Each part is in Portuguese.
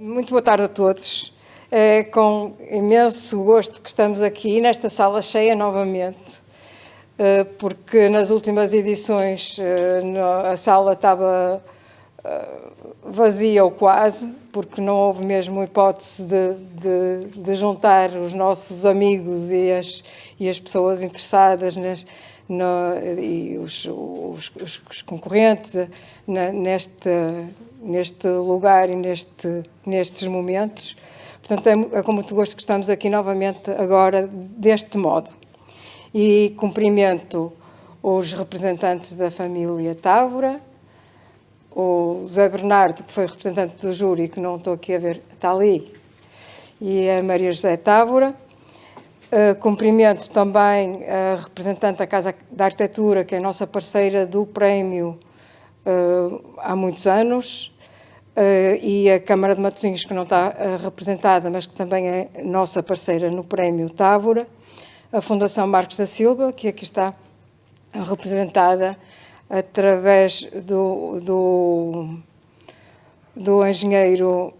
Muito boa tarde a todos. É com imenso gosto que estamos aqui nesta sala cheia novamente, porque nas últimas edições a sala estava vazia ou quase, porque não houve mesmo hipótese de juntar os nossos amigos e as pessoas interessadas e os concorrentes neste lugar e nestes momentos. Portanto, é com muito gosto que estamos aqui novamente agora deste modo. E cumprimento os representantes da família Távora, o Zé Bernardo, que foi representante do júri, que não estou aqui a ver, está ali, e a Maria José Távora. Cumprimento também a representante da Casa da Arquitetura, que é a nossa parceira do prémio há muitos anos, e a Câmara de Matosinhos, que não está representada, mas que também é nossa parceira no prémio Távora, a Fundação Marcos da Silva, que aqui está representada através do engenheiro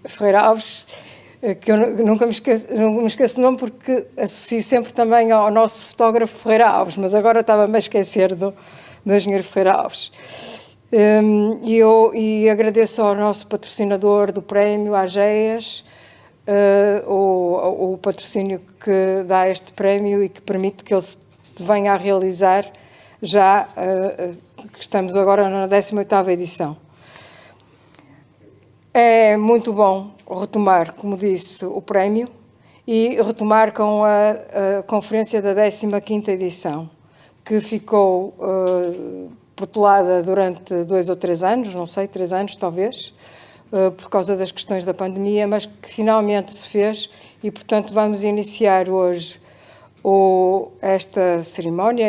Ferreira Alves, que eu nunca me esqueço do nome, porque associo sempre também ao nosso fotógrafo Ferreira Alves, mas agora estava-me a esquecer do engenheiro Ferreira Alves. E agradeço ao nosso patrocinador do prémio, à AGEAS, o patrocínio que dá este prémio e que permite que ele se venha a realizar já que estamos agora na 18ª edição. É muito bom retomar, como disse, o prémio e retomar com a conferência da 15ª edição, que ficou protelada durante 2 ou 3 anos, não sei, 3 anos talvez, por causa das questões da pandemia, mas que finalmente se fez e, portanto, vamos iniciar hoje esta cerimónia,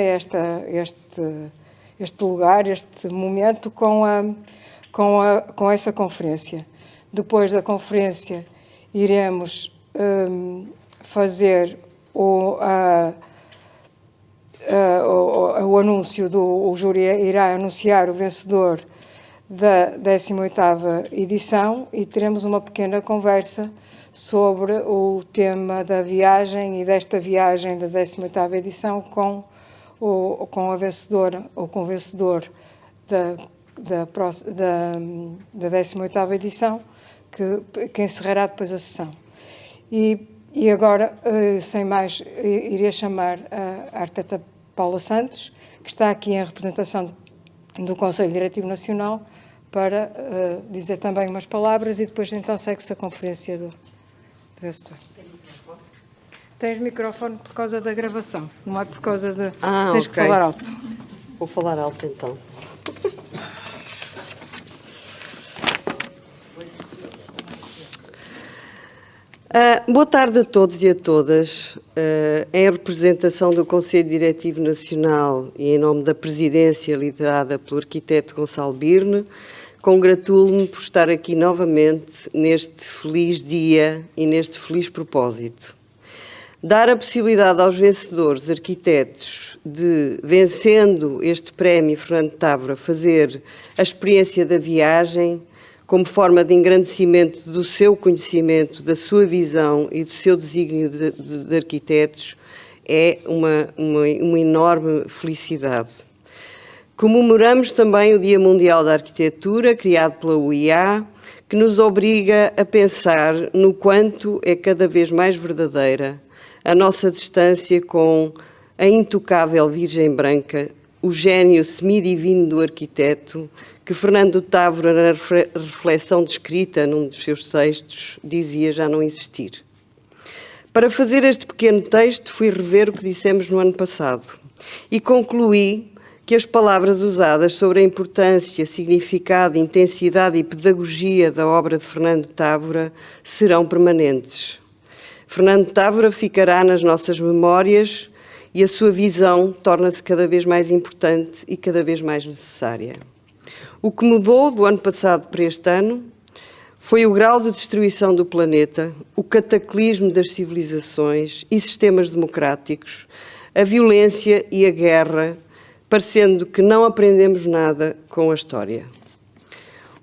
este lugar, este momento com essa conferência. Depois da conferência iremos fazer o anúncio o júri irá anunciar o vencedor da 18ª edição e teremos uma pequena conversa sobre o tema da viagem e desta viagem da 18ª edição com a vencedora ou com o vencedor da 18ª edição, que encerrará depois a sessão. E agora, sem mais, iria chamar a arquiteta Paula Santos, que está aqui em representação do Conselho Diretivo Nacional, para dizer também umas palavras e depois então segue-se a conferência do vencedor. Tens microfone por causa da gravação, não é por causa de... Tens que falar alto. Vou falar alto então. Boa tarde a todos e a todas. Em representação do Conselho Diretivo Nacional e em nome da presidência liderada pelo arquiteto Gonçalo Birne, congratulo-me por estar aqui novamente neste feliz dia e neste feliz propósito. Dar a possibilidade aos vencedores arquitetos de, vencendo este prémio Fernando Távora, fazer a experiência da viagem como forma de engrandecimento do seu conhecimento, da sua visão e do seu desígnio de arquitetos é uma enorme felicidade. Comemoramos também o Dia Mundial da Arquitetura, criado pela UIA, que nos obriga a pensar no quanto é cada vez mais verdadeira a nossa distância com a intocável Virgem Branca, o gênio semidivino do arquiteto, que Fernando Távora, na reflexão descrita num dos seus textos, dizia já não existir. Para fazer este pequeno texto, fui rever o que dissemos no ano passado e concluí que as palavras usadas sobre a importância, significado, intensidade e pedagogia da obra de Fernando Távora serão permanentes. Fernando Távora ficará nas nossas memórias e a sua visão torna-se cada vez mais importante e cada vez mais necessária. O que mudou do ano passado para este ano foi o grau de destruição do planeta, o cataclismo das civilizações e sistemas democráticos, a violência e a guerra, parecendo que não aprendemos nada com a história.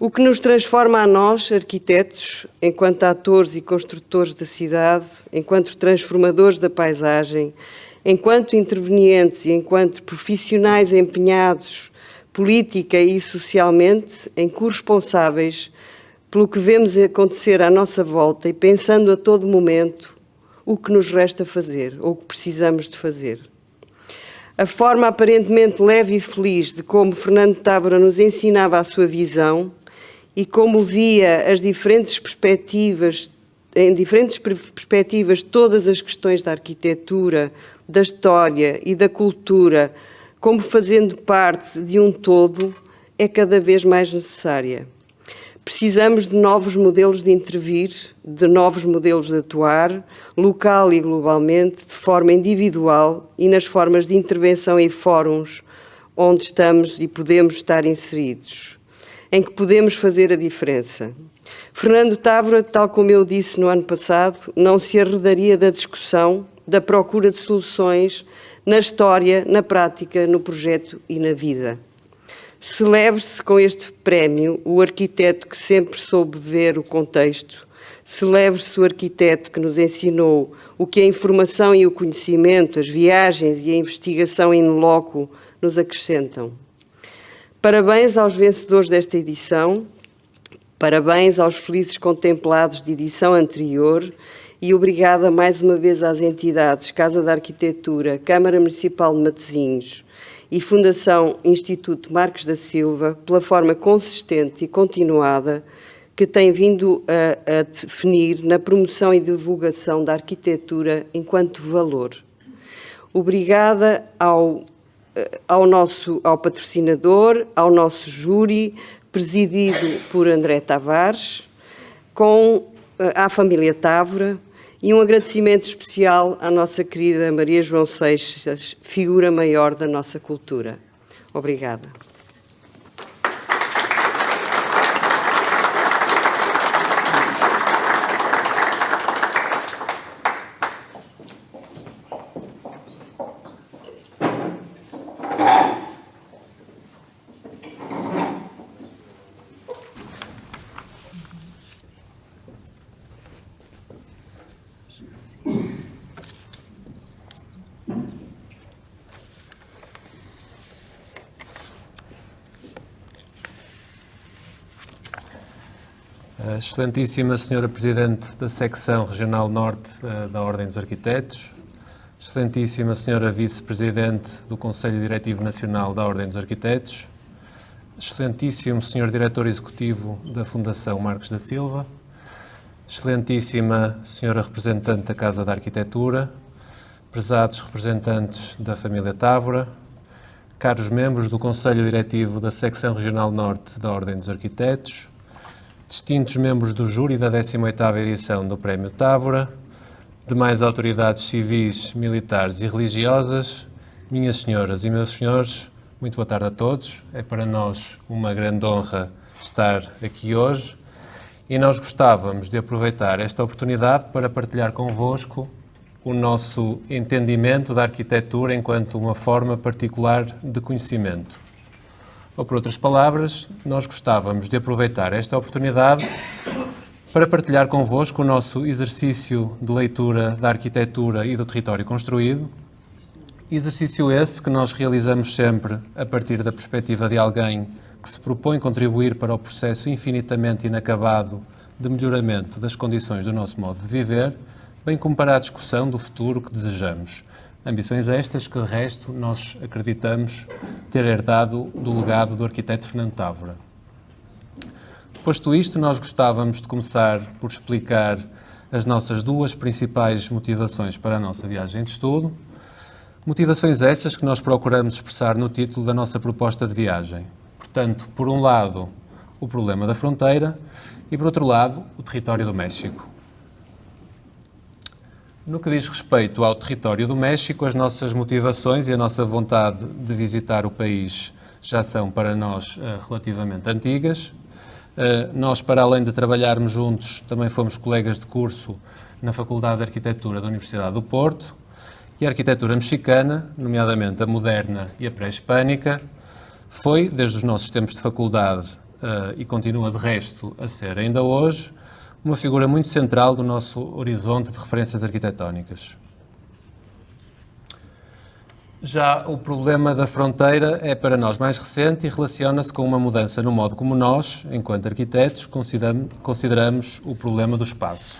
O que nos transforma a nós, arquitetos, enquanto atores e construtores da cidade, enquanto transformadores da paisagem, enquanto intervenientes e enquanto profissionais empenhados política e socialmente em corresponsáveis pelo que vemos acontecer à nossa volta e pensando a todo momento o que nos resta fazer ou o que precisamos de fazer. A forma aparentemente leve e feliz de como Fernando Távora nos ensinava a sua visão e como via as diferentes perspectivas, em diferentes perspectivas, todas as questões da arquitetura, da história e da cultura, como fazendo parte de um todo, é cada vez mais necessária. Precisamos de novos modelos de intervir, de novos modelos de atuar, local e globalmente, de forma individual e nas formas de intervenção e fóruns onde estamos e podemos estar inseridos, em que podemos fazer a diferença. Fernando Távora, tal como eu disse no ano passado, não se arredaria da discussão, da procura de soluções na história, na prática, no projeto e na vida. Celebre-se com este prémio o arquiteto que sempre soube ver o contexto. Celebre-se o arquiteto que nos ensinou o que a informação e o conhecimento, as viagens e a investigação in loco nos acrescentam. Parabéns aos vencedores desta edição, parabéns aos felizes contemplados de edição anterior e obrigada mais uma vez às entidades Casa da Arquitetura, Câmara Municipal de Matosinhos e Fundação Instituto Marques da Silva pela forma consistente e continuada que tem vindo a definir na promoção e divulgação da arquitetura enquanto valor. Obrigada ao patrocinador, ao nosso júri, presidido por André Tavares, à família Távora, e um agradecimento especial à nossa querida Maria João Seixas, figura maior da nossa cultura. Obrigada. Excelentíssima Senhora Presidente da Secção Regional Norte da Ordem dos Arquitetos, Excelentíssima Senhora Vice-Presidente do Conselho Diretivo Nacional da Ordem dos Arquitetos, Excelentíssimo Senhor Diretor Executivo da Fundação Marques da Silva, Excelentíssima Senhora Representante da Casa da Arquitetura, prezados representantes da família Távora, caros membros do Conselho Diretivo da Secção Regional Norte da Ordem dos Arquitetos, distintos membros do júri da 18ª edição do Prémio Távora, demais autoridades civis, militares e religiosas, minhas senhoras e meus senhores, muito boa tarde a todos. É para nós uma grande honra estar aqui hoje e nós gostávamos de aproveitar esta oportunidade para partilhar convosco o nosso entendimento da arquitetura enquanto uma forma particular de conhecimento. Ou, por outras palavras, nós gostávamos de aproveitar esta oportunidade para partilhar convosco o nosso exercício de leitura da arquitetura e do território construído, exercício esse que nós realizamos sempre a partir da perspectiva de alguém que se propõe contribuir para o processo infinitamente inacabado de melhoramento das condições do nosso modo de viver, bem como para a discussão do futuro que desejamos. Ambições estas que, de resto, nós acreditamos ter herdado do legado do arquiteto Fernando Távora. Posto isto, nós gostávamos de começar por explicar as nossas duas principais motivações para a nossa viagem de estudo, motivações essas que nós procuramos expressar no título da nossa proposta de viagem. Portanto, por um lado, o problema da fronteira e, por outro lado, o território do México. No que diz respeito ao território do México, as nossas motivações e a nossa vontade de visitar o país já são para nós relativamente antigas. Nós, para além de trabalharmos juntos, também fomos colegas de curso na Faculdade de Arquitetura da Universidade do Porto e a arquitetura mexicana, nomeadamente a moderna e a pré-hispânica, foi, desde os nossos tempos de faculdade, e continua de resto a ser ainda hoje, uma figura muito central do nosso horizonte de referências arquitetónicas. Já o problema da fronteira é para nós mais recente e relaciona-se com uma mudança no modo como nós, enquanto arquitetos, consideramos o problema do espaço.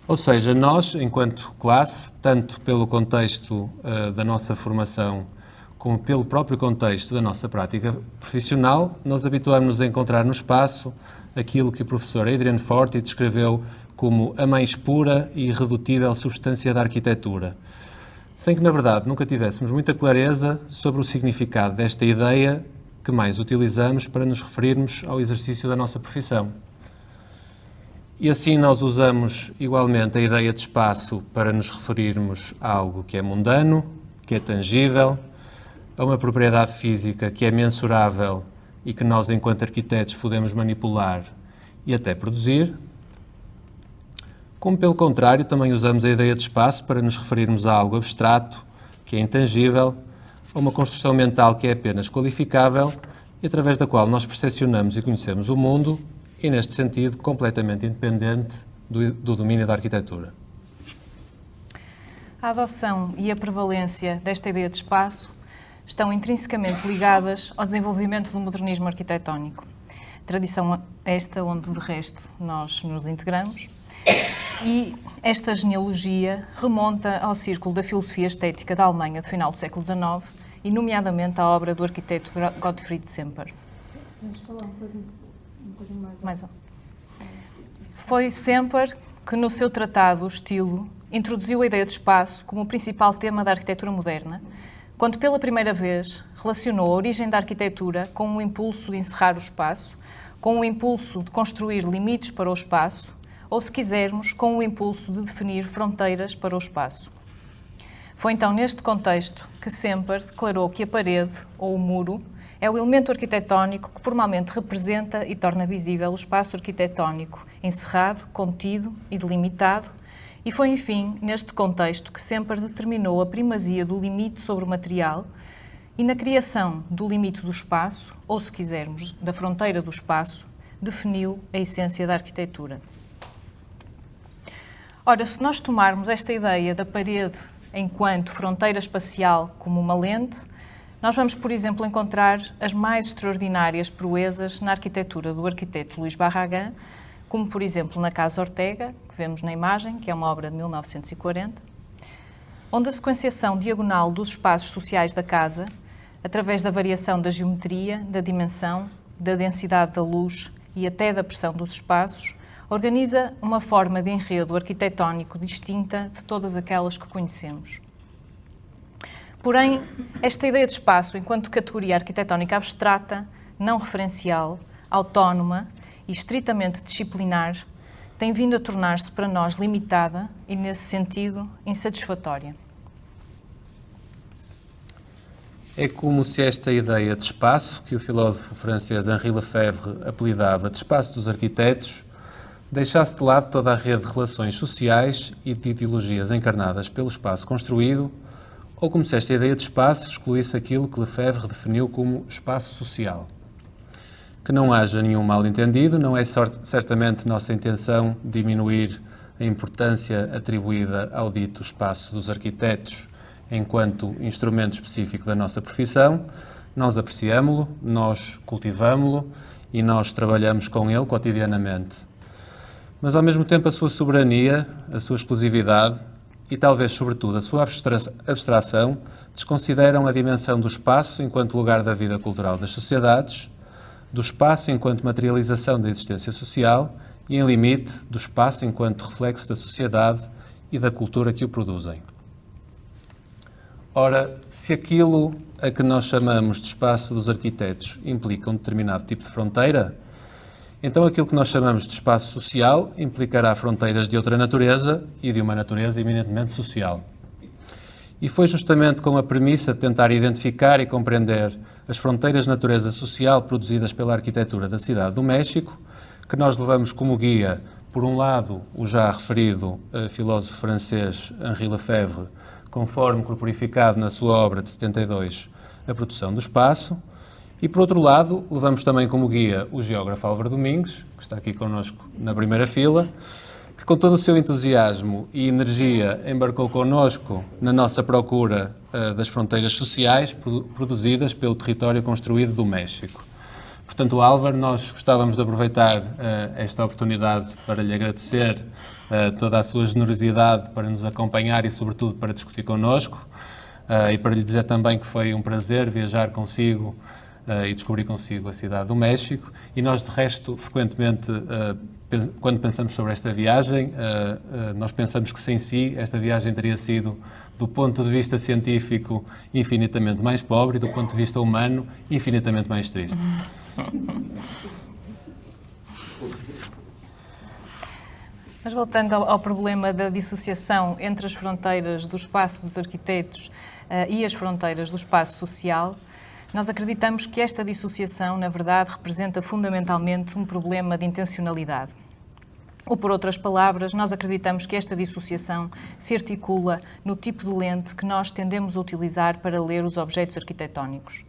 Ou seja, nós, enquanto classe, tanto pelo contexto da nossa formação como pelo próprio contexto da nossa prática profissional, nós habituamos-nos a encontrar no espaço aquilo que o professor Adrian Forty descreveu como a mais pura e irredutível substância da arquitetura, sem que, na verdade, nunca tivéssemos muita clareza sobre o significado desta ideia que mais utilizamos para nos referirmos ao exercício da nossa profissão. E assim nós usamos igualmente a ideia de espaço para nos referirmos a algo que é mundano, que é tangível, a uma propriedade física que é mensurável e que nós, enquanto arquitetos, podemos manipular e até produzir. Como, pelo contrário, também usamos a ideia de espaço para nos referirmos a algo abstrato, que é intangível, a uma construção mental que é apenas qualificável e através da qual nós percepcionamos e conhecemos o mundo e, neste sentido, completamente independente do domínio da arquitetura. A adoção e a prevalência desta ideia de espaço estão intrinsecamente ligadas ao desenvolvimento do modernismo arquitetónico. Tradição esta onde, de resto, nós nos integramos. E esta genealogia remonta ao círculo da filosofia estética da Alemanha do final do século XIX e, nomeadamente, à obra do arquiteto Gottfried Semper. Vamos falar um bocadinho Mais alto. Foi Semper que, no seu tratado O Estilo, introduziu a ideia de espaço como o principal tema da arquitetura moderna, quando pela primeira vez relacionou a origem da arquitetura com o impulso de encerrar o espaço, com o impulso de construir limites para o espaço, ou, se quisermos, com o impulso de definir fronteiras para o espaço. Foi então neste contexto que Semper declarou que a parede, ou o muro, é o elemento arquitetónico que formalmente representa e torna visível o espaço arquitetónico, encerrado, contido e delimitado, e foi, enfim, neste contexto que Semper determinou a primazia do limite sobre o material e, na criação do limite do espaço, ou, se quisermos, da fronteira do espaço, definiu a essência da arquitetura. Ora, se nós tomarmos esta ideia da parede enquanto fronteira espacial como uma lente, nós vamos, por exemplo, encontrar as mais extraordinárias proezas na arquitetura do arquiteto Luís Barragán, como, por exemplo, na Casa Ortega, que vemos na imagem, que é uma obra de 1940, onde a sequenciação diagonal dos espaços sociais da casa, através da variação da geometria, da dimensão, da densidade da luz e até da pressão dos espaços, organiza uma forma de enredo arquitetónico distinta de todas aquelas que conhecemos. Porém, esta ideia de espaço, enquanto categoria arquitetónica abstrata, não referencial, autónoma e estritamente disciplinar, tem vindo a tornar-se para nós limitada e, nesse sentido, insatisfatória. É como se esta ideia de espaço, que o filósofo francês Henri Lefebvre apelidava de espaço dos arquitetos, deixasse de lado toda a rede de relações sociais e de ideologias encarnadas pelo espaço construído, ou como se esta ideia de espaço excluísse aquilo que Lefebvre definiu como espaço social. Que não haja nenhum mal-entendido, não é certamente nossa intenção diminuir a importância atribuída ao dito espaço dos arquitetos enquanto instrumento específico da nossa profissão. Nós apreciamo-lo, nós cultivamo-lo e nós trabalhamos com ele cotidianamente. Mas, ao mesmo tempo, a sua soberania, a sua exclusividade e, talvez, sobretudo, a sua abstração desconsideram a dimensão do espaço enquanto lugar da vida cultural das sociedades, do espaço enquanto materialização da existência social e, em limite, do espaço enquanto reflexo da sociedade e da cultura que o produzem. Ora, se aquilo a que nós chamamos de espaço dos arquitetos implica um determinado tipo de fronteira, então aquilo que nós chamamos de espaço social implicará fronteiras de outra natureza e de uma natureza eminentemente social. E foi justamente com a premissa de tentar identificar e compreender as fronteiras de natureza social produzidas pela arquitetura da cidade do México que nós levamos como guia, por um lado, o já referido filósofo francês Henri Lefebvre, conforme corporificado na sua obra de 72, A Produção do Espaço, E, por outro lado, levamos também como guia o geógrafo Álvaro Domingos, que está aqui connosco na primeira fila, que com todo o seu entusiasmo e energia embarcou connosco na nossa procura das fronteiras sociais produzidas pelo território construído do México. Portanto, Álvaro, nós gostávamos de aproveitar esta oportunidade para lhe agradecer toda a sua generosidade para nos acompanhar e, sobretudo, para discutir connosco, e para lhe dizer também que foi um prazer viajar consigo e descobrir consigo a cidade do México. E nós, de resto, frequentemente, quando pensamos sobre esta viagem, nós pensamos que sem si esta viagem teria sido, do ponto de vista científico, infinitamente mais pobre e do ponto de vista humano, infinitamente mais triste. Mas voltando ao problema da dissociação entre as fronteiras do espaço dos arquitetos e as fronteiras do espaço social, nós acreditamos que esta dissociação, na verdade, representa fundamentalmente um problema de intencionalidade. Ou, por outras palavras, nós acreditamos que esta dissociação se articula no tipo de lente que nós tendemos a utilizar para ler os objetos arquitetónicos.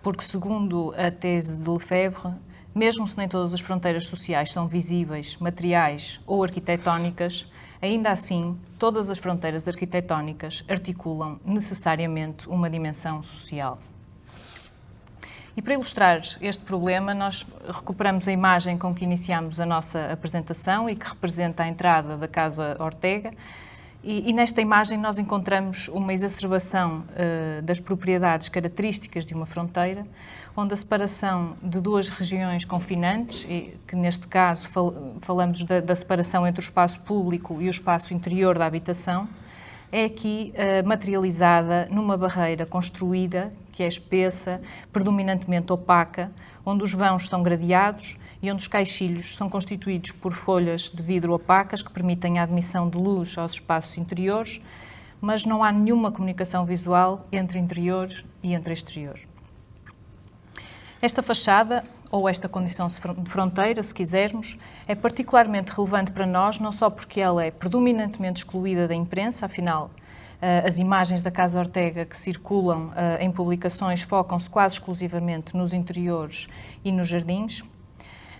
Porque, segundo a tese de Lefebvre, mesmo se nem todas as fronteiras sociais são visíveis, materiais ou arquitetónicas, ainda assim, todas as fronteiras arquitetónicas articulam necessariamente uma dimensão social. E para ilustrar este problema, nós recuperamos a imagem com que iniciámos a nossa apresentação e que representa a entrada da Casa Ortega. E nesta imagem nós encontramos uma exacerbação das propriedades características de uma fronteira, onde a separação de duas regiões confinantes, e que neste caso falamos da separação entre o espaço público e o espaço interior da habitação, é aqui materializada numa barreira construída, que é espessa, predominantemente opaca, onde os vãos são gradeados e onde os caixilhos são constituídos por folhas de vidro opacas que permitem a admissão de luz aos espaços interiores, mas não há nenhuma comunicação visual entre interior e entre exterior. Esta fachada, ou esta condição de fronteira, se quisermos, é particularmente relevante para nós, não só porque ela é predominantemente excluída da imprensa, afinal, as imagens da Casa Ortega que circulam em publicações focam-se quase exclusivamente nos interiores e nos jardins,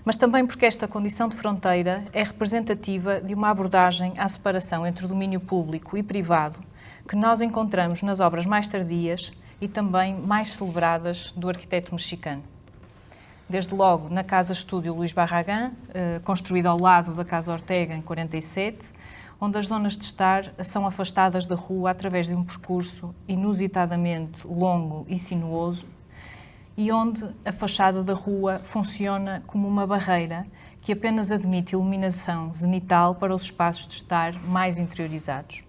mas também porque esta condição de fronteira é representativa de uma abordagem à separação entre o domínio público e privado que nós encontramos nas obras mais tardias e também mais celebradas do arquiteto mexicano. Desde logo na Casa-Estúdio Luís Barragán, construída ao lado da Casa Ortega em 47, onde as zonas de estar são afastadas da rua através de um percurso inusitadamente longo e sinuoso, e onde a fachada da rua funciona como uma barreira que apenas admite iluminação zenital para os espaços de estar mais interiorizados.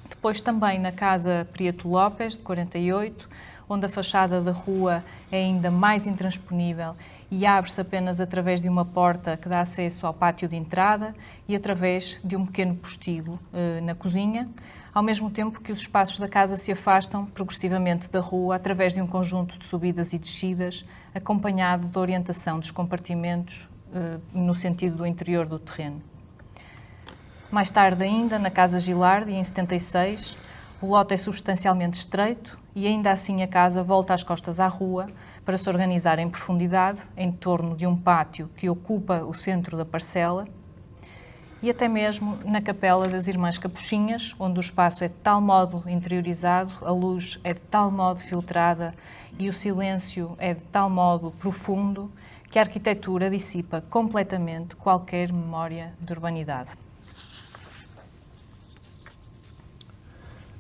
Depois também na Casa Prieto Lopes, de 48, onde a fachada da rua é ainda mais intransponível e abre-se apenas através de uma porta que dá acesso ao pátio de entrada e através de um pequeno postíbulo na cozinha, ao mesmo tempo que os espaços da casa se afastam progressivamente da rua através de um conjunto de subidas e descidas, acompanhado da orientação dos compartimentos no sentido do interior do terreno. Mais tarde ainda, na Casa Gilardi, em 76, o lote é substancialmente estreito e ainda assim a casa volta às costas à rua para se organizar em profundidade em torno de um pátio que ocupa o centro da parcela, e até mesmo na Capela das Irmãs Capuchinhas, onde o espaço é de tal modo interiorizado, a luz é de tal modo filtrada e o silêncio é de tal modo profundo que a arquitetura dissipa completamente qualquer memória de urbanidade.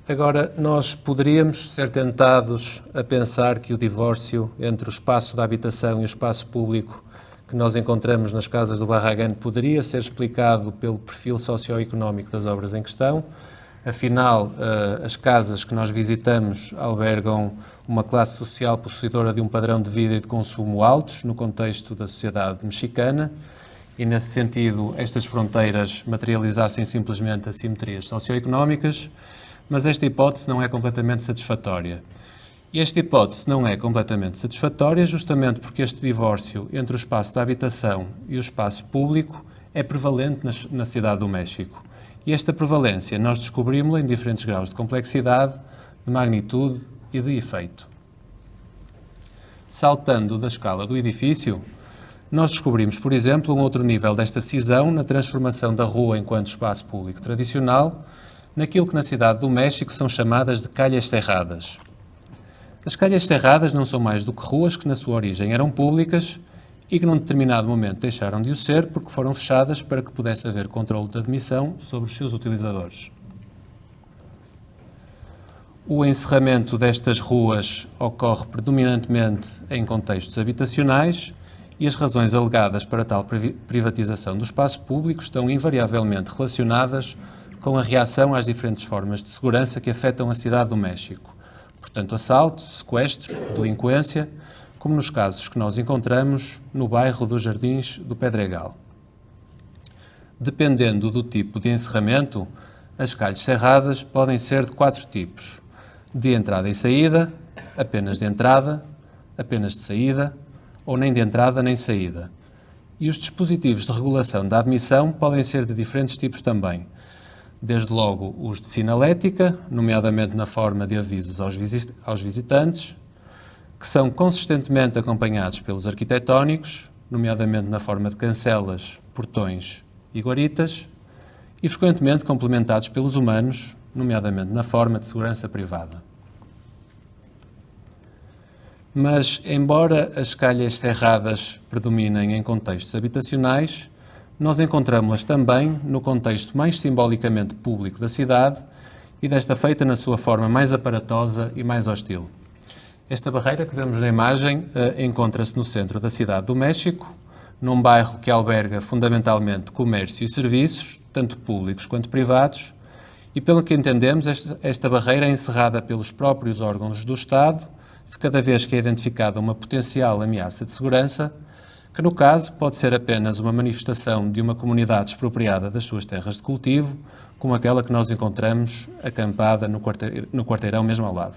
Agora, nós poderíamos ser tentados a pensar que o divórcio entre o espaço da habitação e o espaço público que nós encontramos nas casas do Barragán poderia ser explicado pelo perfil socioeconómico das obras em questão. Afinal, as casas que nós visitamos albergam uma classe social possuidora de um padrão de vida e de consumo altos no contexto da sociedade mexicana e, nesse sentido, estas fronteiras materializassem simplesmente assimetrias socioeconómicas, mas esta hipótese não é completamente satisfatória. E esta hipótese não é completamente satisfatória justamente porque este divórcio entre o espaço da habitação e o espaço público é prevalente na cidade do México. E esta prevalência nós descobrimos-la em diferentes graus de complexidade, de magnitude e de efeito. Saltando da escala do edifício, nós descobrimos, por exemplo, um outro nível desta cisão na transformação da rua enquanto espaço público tradicional, naquilo que na cidade do México são chamadas de calles cerradas. As calles cerradas não são mais do que ruas que na sua origem eram públicas e que num determinado momento deixaram de o ser porque foram fechadas para que pudesse haver controle de admissão sobre os seus utilizadores. O encerramento destas ruas ocorre predominantemente em contextos habitacionais e as razões alegadas para tal privatização do espaço público estão invariavelmente relacionadas com a reação às diferentes formas de segurança que afetam a cidade do México. Portanto, assalto, sequestro, delinquência, como nos casos que nós encontramos no bairro dos Jardins do Pedregal. Dependendo do tipo de encerramento, as calles cerradas podem ser de 4 tipos: de entrada e saída, apenas de entrada, apenas de saída, ou nem de entrada nem saída. E os dispositivos de regulação da admissão podem ser de diferentes tipos também. Desde logo os de sinalética, nomeadamente na forma de avisos aos visitantes, que são consistentemente acompanhados pelos arquitetónicos, nomeadamente na forma de cancelas, portões e guaritas, e frequentemente complementados pelos humanos, nomeadamente na forma de segurança privada. Mas, embora as calles cerradas predominem em contextos habitacionais, nós encontramos-las também no contexto mais simbolicamente público da cidade e desta feita na sua forma mais aparatosa e mais hostil. Esta barreira que vemos na imagem encontra-se no centro da cidade do México, num bairro que alberga fundamentalmente comércio e serviços, tanto públicos quanto privados, e pelo que entendemos, esta barreira é encerrada pelos próprios órgãos do Estado, de cada vez que é identificada uma potencial ameaça de segurança, que no caso pode ser apenas uma manifestação de uma comunidade expropriada das suas terras de cultivo, como aquela que nós encontramos acampada no quarteirão mesmo ao lado.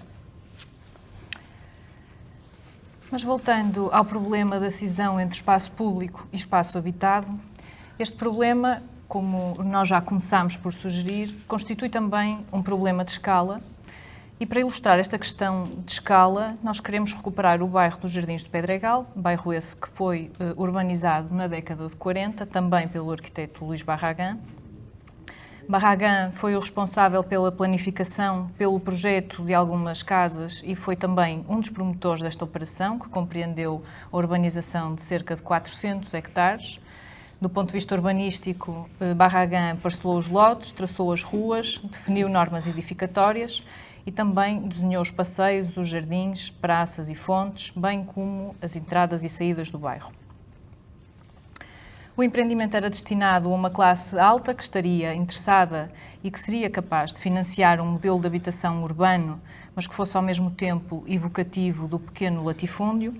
Mas voltando ao problema da cisão entre espaço público e espaço habitado, este problema, como nós já começámos por sugerir, constitui também um problema de escala. E para ilustrar esta questão de escala, nós queremos recuperar o bairro dos Jardins do Pedregal, bairro esse que foi urbanizado na década de 40, também pelo arquiteto Luís Barragán. Barragán foi o responsável pela planificação, pelo projeto de algumas casas e foi também um dos promotores desta operação, que compreendeu a urbanização de cerca de 400 hectares. Do ponto de vista urbanístico, Barragán parcelou os lotes, traçou as ruas, definiu normas edificatórias e também desenhou os passeios, os jardins, praças e fontes, bem como as entradas e saídas do bairro. O empreendimento era destinado a uma classe alta que estaria interessada e que seria capaz de financiar um modelo de habitação urbano, mas que fosse ao mesmo tempo evocativo do pequeno latifúndio.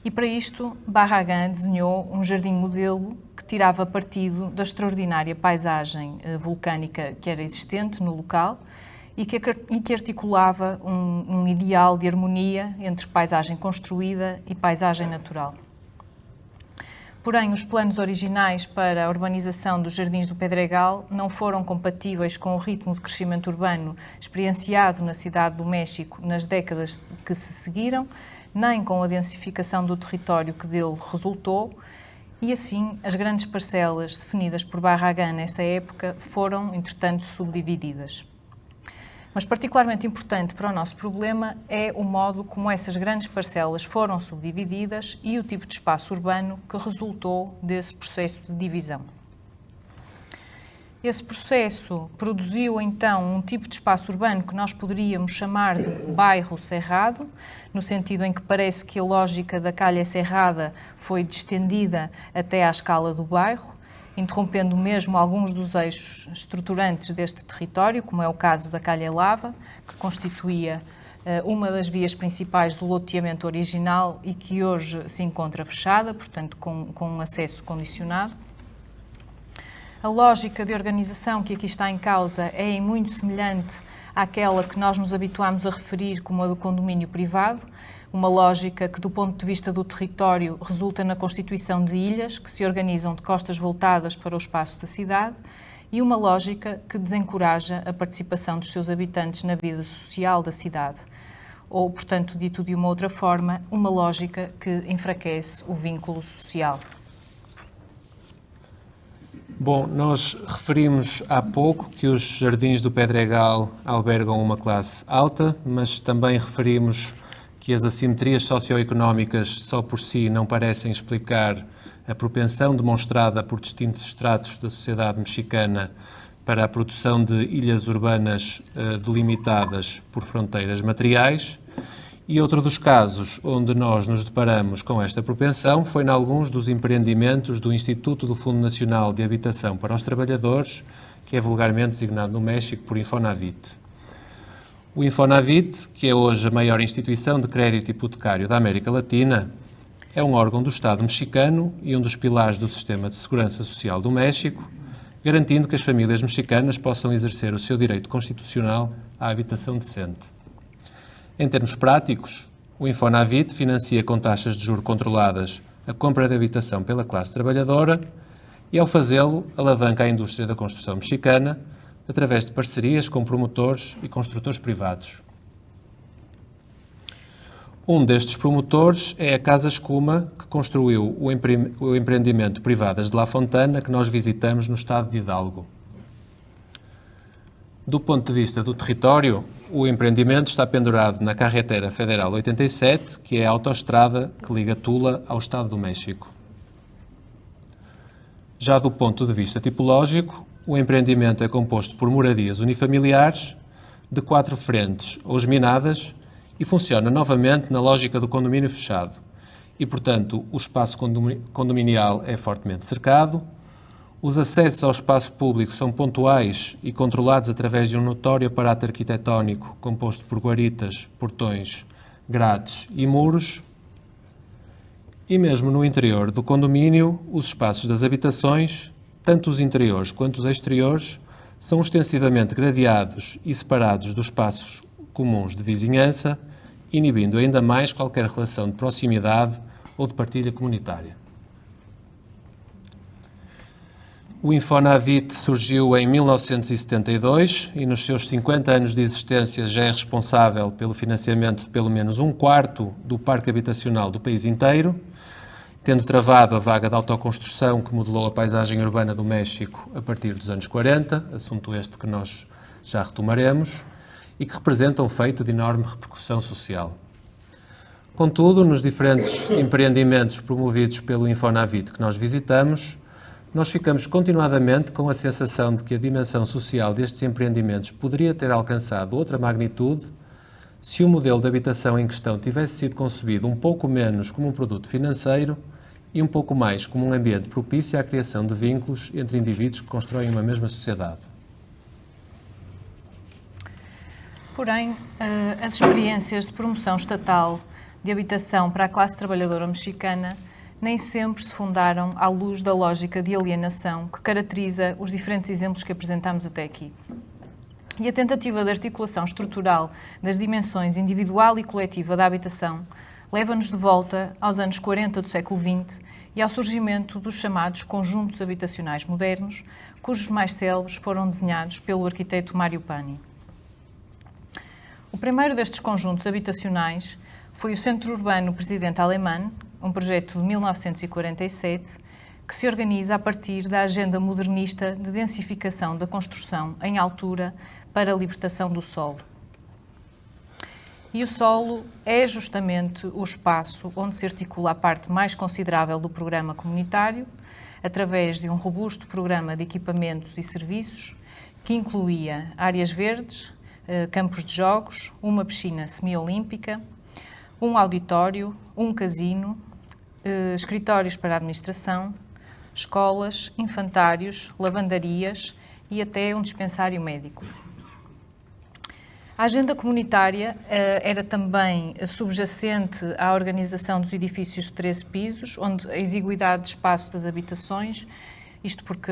E para isto, Barragán desenhou um jardim modelo que tirava partido da extraordinária paisagem vulcânica que era existente no local e que articulava um ideal de harmonia entre paisagem construída e paisagem natural. Porém, os planos originais para a urbanização dos Jardins do Pedregal não foram compatíveis com o ritmo de crescimento urbano experienciado na cidade do México nas décadas que se seguiram, nem com a densificação do território que dele resultou, e assim as grandes parcelas definidas por Barragán nessa época foram, entretanto, subdivididas. Mas particularmente importante para o nosso problema é o modo como essas grandes parcelas foram subdivididas e o tipo de espaço urbano que resultou desse processo de divisão. Esse processo produziu então um tipo de espaço urbano que nós poderíamos chamar de bairro cerrado, no sentido em que parece que a lógica da calha cerrada foi distendida até à escala do bairro, interrompendo mesmo alguns dos eixos estruturantes deste território, como é o caso da Calha Lava, que constituía uma das vias principais do loteamento original e que hoje se encontra fechada, portanto com um acesso condicionado. A lógica de organização que aqui está em causa é em muito semelhante àquela que nós nos habituámos a referir como a do condomínio privado, uma lógica que, do ponto de vista do território, resulta na constituição de ilhas que se organizam de costas voltadas para o espaço da cidade e uma lógica que desencoraja a participação dos seus habitantes na vida social da cidade. ou, portanto, dito de uma outra forma, uma lógica que enfraquece o vínculo social. Bom, nós referimos há pouco que os Jardins do Pedregal albergam uma classe alta, mas também referimos que as assimetrias socioeconómicas só por si não parecem explicar a propensão demonstrada por distintos estratos da sociedade mexicana para a produção de ilhas urbanas delimitadas por fronteiras materiais. E outro dos casos onde nós nos deparamos com esta propensão foi em alguns dos empreendimentos do Instituto do Fundo Nacional de Habitação para os Trabalhadores, que é vulgarmente designado no México por Infonavit. O Infonavit, que é hoje a maior instituição de crédito hipotecário da América Latina, é um órgão do Estado mexicano e um dos pilares do sistema de segurança social do México, garantindo que as famílias mexicanas possam exercer o seu direito constitucional à habitação decente. Em termos práticos, o Infonavit financia com taxas de juros controladas a compra de habitação pela classe trabalhadora e, ao fazê-lo, alavanca a indústria da construção mexicana através de parcerias com promotores e construtores privados. Um destes promotores é a Casa Escuma, que construiu o empreendimento Privadas de La Fontana, que nós visitamos no estado de Hidalgo. Do ponto de vista do território, o empreendimento está pendurado na Carretera Federal 87, que é a autoestrada que liga Tula ao Estado do México. Já do ponto de vista tipológico, o empreendimento é composto por moradias unifamiliares, de 4 frentes ou geminadas, e funciona novamente na lógica do condomínio fechado. E, portanto, o espaço condominial é fortemente cercado, os acessos ao espaço público são pontuais e controlados através de um notório aparato arquitetónico composto por guaritas, portões, grades e muros. E mesmo no interior do condomínio, os espaços das habitações, tanto os interiores quanto os exteriores, são extensivamente gradeados e separados dos espaços comuns de vizinhança, inibindo ainda mais qualquer relação de proximidade ou de partilha comunitária. O Infonavit surgiu em 1972 e nos seus 50 anos de existência já é responsável pelo financiamento de pelo menos 1/4 do parque habitacional do país inteiro, tendo travado a vaga de autoconstrução que modelou a paisagem urbana do México a partir dos anos 40, assunto este que nós já retomaremos, e que representa um feito de enorme repercussão social. Contudo, nos diferentes empreendimentos promovidos pelo Infonavit que nós visitamos, nós ficamos continuadamente com a sensação de que a dimensão social destes empreendimentos poderia ter alcançado outra magnitude se o modelo de habitação em questão tivesse sido concebido um pouco menos como um produto financeiro e um pouco mais como um ambiente propício à criação de vínculos entre indivíduos que constroem uma mesma sociedade. Porém, as experiências de promoção estatal de habitação para a classe trabalhadora mexicana nem sempre se fundaram à luz da lógica de alienação que caracteriza os diferentes exemplos que apresentamos até aqui. E a tentativa de articulação estrutural das dimensões individual e coletiva da habitação leva-nos de volta aos anos 40 do século XX e ao surgimento dos chamados conjuntos habitacionais modernos, cujos mais célebres foram desenhados pelo arquiteto Mário Pani. O primeiro destes conjuntos habitacionais foi o Centro Urbano Presidente Alemão, um projeto de 1947, que se organiza a partir da agenda modernista de densificação da construção em altura para a libertação do solo. E o solo é justamente o espaço onde se articula a parte mais considerável do programa comunitário, através de um robusto programa de equipamentos e serviços, que incluía áreas verdes, campos de jogos, uma piscina semiolímpica, um auditório, um casino, escritórios para a administração, escolas, infantários, lavandarias e até um dispensário médico. A agenda comunitária era também subjacente à organização dos edifícios de 13 pisos, onde a exiguidade de espaço das habitações, isto porque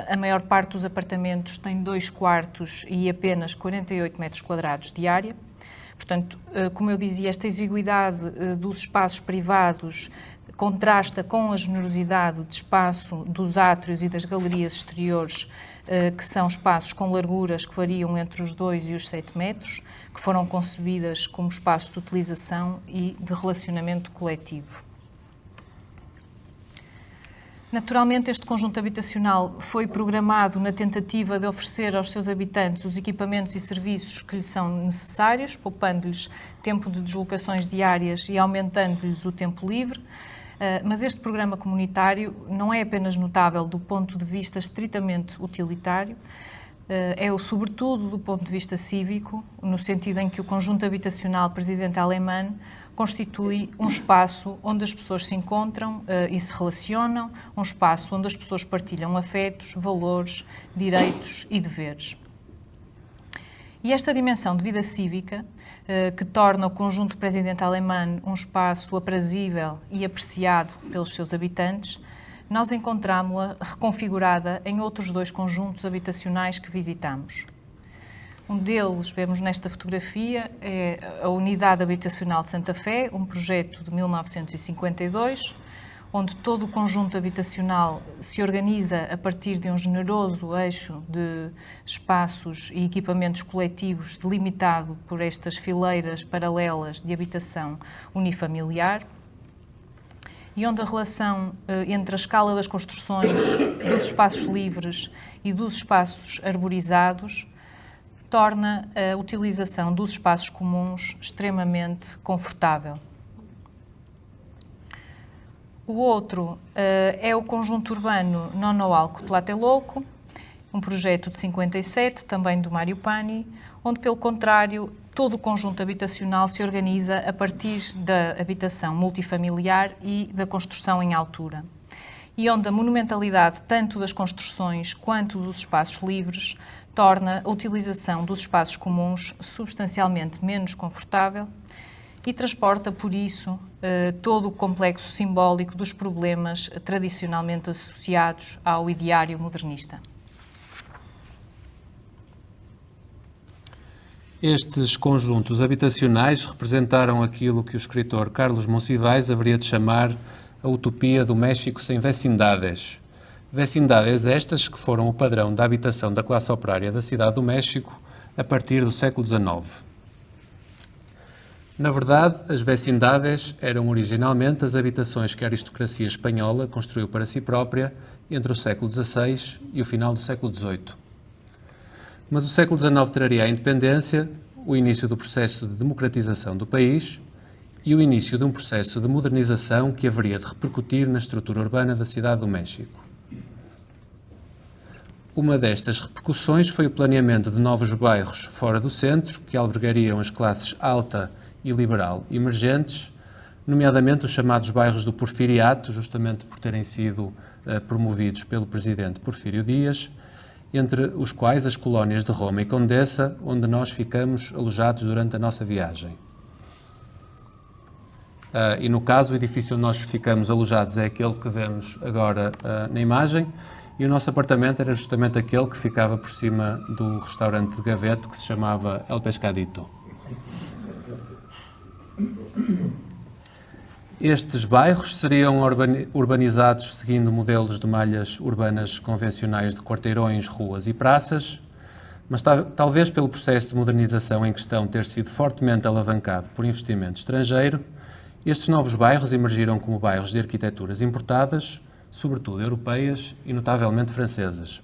a maior parte dos apartamentos tem 2 quartos e apenas 48 metros quadrados de área, Portanto, como eu dizia, esta exiguidade dos espaços privados contrasta com a generosidade de espaço dos átrios e das galerias exteriores, que são espaços com larguras que variam entre os 2 e os 7 metros, que foram concebidas como espaços de utilização e de relacionamento coletivo. Naturalmente, este conjunto habitacional foi programado na tentativa de oferecer aos seus habitantes os equipamentos e serviços que lhes são necessários, poupando-lhes tempo de deslocações diárias e aumentando-lhes o tempo livre. Mas este programa comunitário não é apenas notável do ponto de vista estritamente utilitário, é sobretudo do ponto de vista cívico, no sentido em que o conjunto habitacional Presidente Alemã constitui um espaço onde as pessoas se encontram e se relacionam, um espaço onde as pessoas partilham afetos, valores, direitos e deveres. E esta dimensão de vida cívica, que torna o conjunto Presidente Alemã um espaço aprazível e apreciado pelos seus habitantes, nós encontramos-la reconfigurada em outros 2 conjuntos habitacionais que visitamos. Um deles, vemos nesta fotografia, é a Unidade Habitacional de Santa Fé, um projeto de 1952, onde todo o conjunto habitacional se organiza a partir de um generoso eixo de espaços e equipamentos coletivos delimitado por estas fileiras paralelas de habitação unifamiliar, e onde a relação entre a escala das construções, dos espaços livres e dos espaços arborizados torna a utilização dos espaços comuns extremamente confortável. O outro é o conjunto urbano Nonoalco Tlatelolco, um projeto de 57, também do Mário Pani, onde, pelo contrário, todo o conjunto habitacional se organiza a partir da habitação multifamiliar e da construção em altura, e onde a monumentalidade tanto das construções quanto dos espaços livres torna a utilização dos espaços comuns substancialmente menos confortável e transporta, por isso, todo o complexo simbólico dos problemas tradicionalmente associados ao ideário modernista. Estes conjuntos habitacionais representaram aquilo que o escritor Carlos Monsiváis haveria de chamar a utopia do México sem vecindades. Vecindades estas que foram o padrão da habitação da classe operária da cidade do México a partir do século XIX. Na verdade, as vecindades eram originalmente as habitações que a aristocracia espanhola construiu para si própria entre o século XVI e o final do século XVIII. Mas o século XIX traria a independência, o início do processo de democratização do país e o início de um processo de modernização que haveria de repercutir na estrutura urbana da cidade do México. Uma destas repercussões foi o planeamento de novos bairros fora do centro, que albergariam as classes alta e liberal emergentes, nomeadamente os chamados bairros do Porfiriato, justamente por terem sido promovidos pelo presidente Porfírio Dias, entre os quais as colónias de Roma e Condessa, onde nós ficamos alojados durante a nossa viagem. E no caso, o edifício onde nós ficamos alojados é aquele que vemos agora na imagem, e o nosso apartamento era justamente aquele que ficava por cima do restaurante de Gavete, que se chamava El Pescadito. Estes bairros seriam urbanizados seguindo modelos de malhas urbanas convencionais de quarteirões, ruas e praças, mas talvez pelo processo de modernização em questão ter sido fortemente alavancado por investimento estrangeiro, estes novos bairros emergiram como bairros de arquiteturas importadas, sobretudo europeias e notavelmente francesas.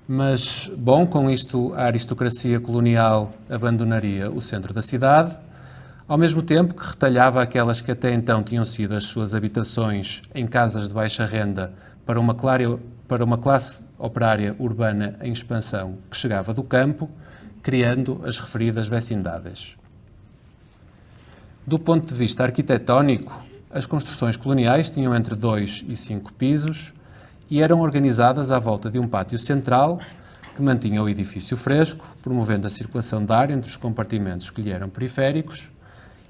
Mas, bom, com isto a aristocracia colonial abandonaria o centro da cidade, ao mesmo tempo que retalhava aquelas que até então tinham sido as suas habitações em casas de baixa renda para uma classe operária urbana em expansão que chegava do campo, criando as referidas vecindades. Do ponto de vista arquitetónico, as construções coloniais tinham entre 2 e 5 pisos e eram organizadas à volta de um pátio central que mantinha o edifício fresco, promovendo a circulação de ar entre os compartimentos que lhe eram periféricos,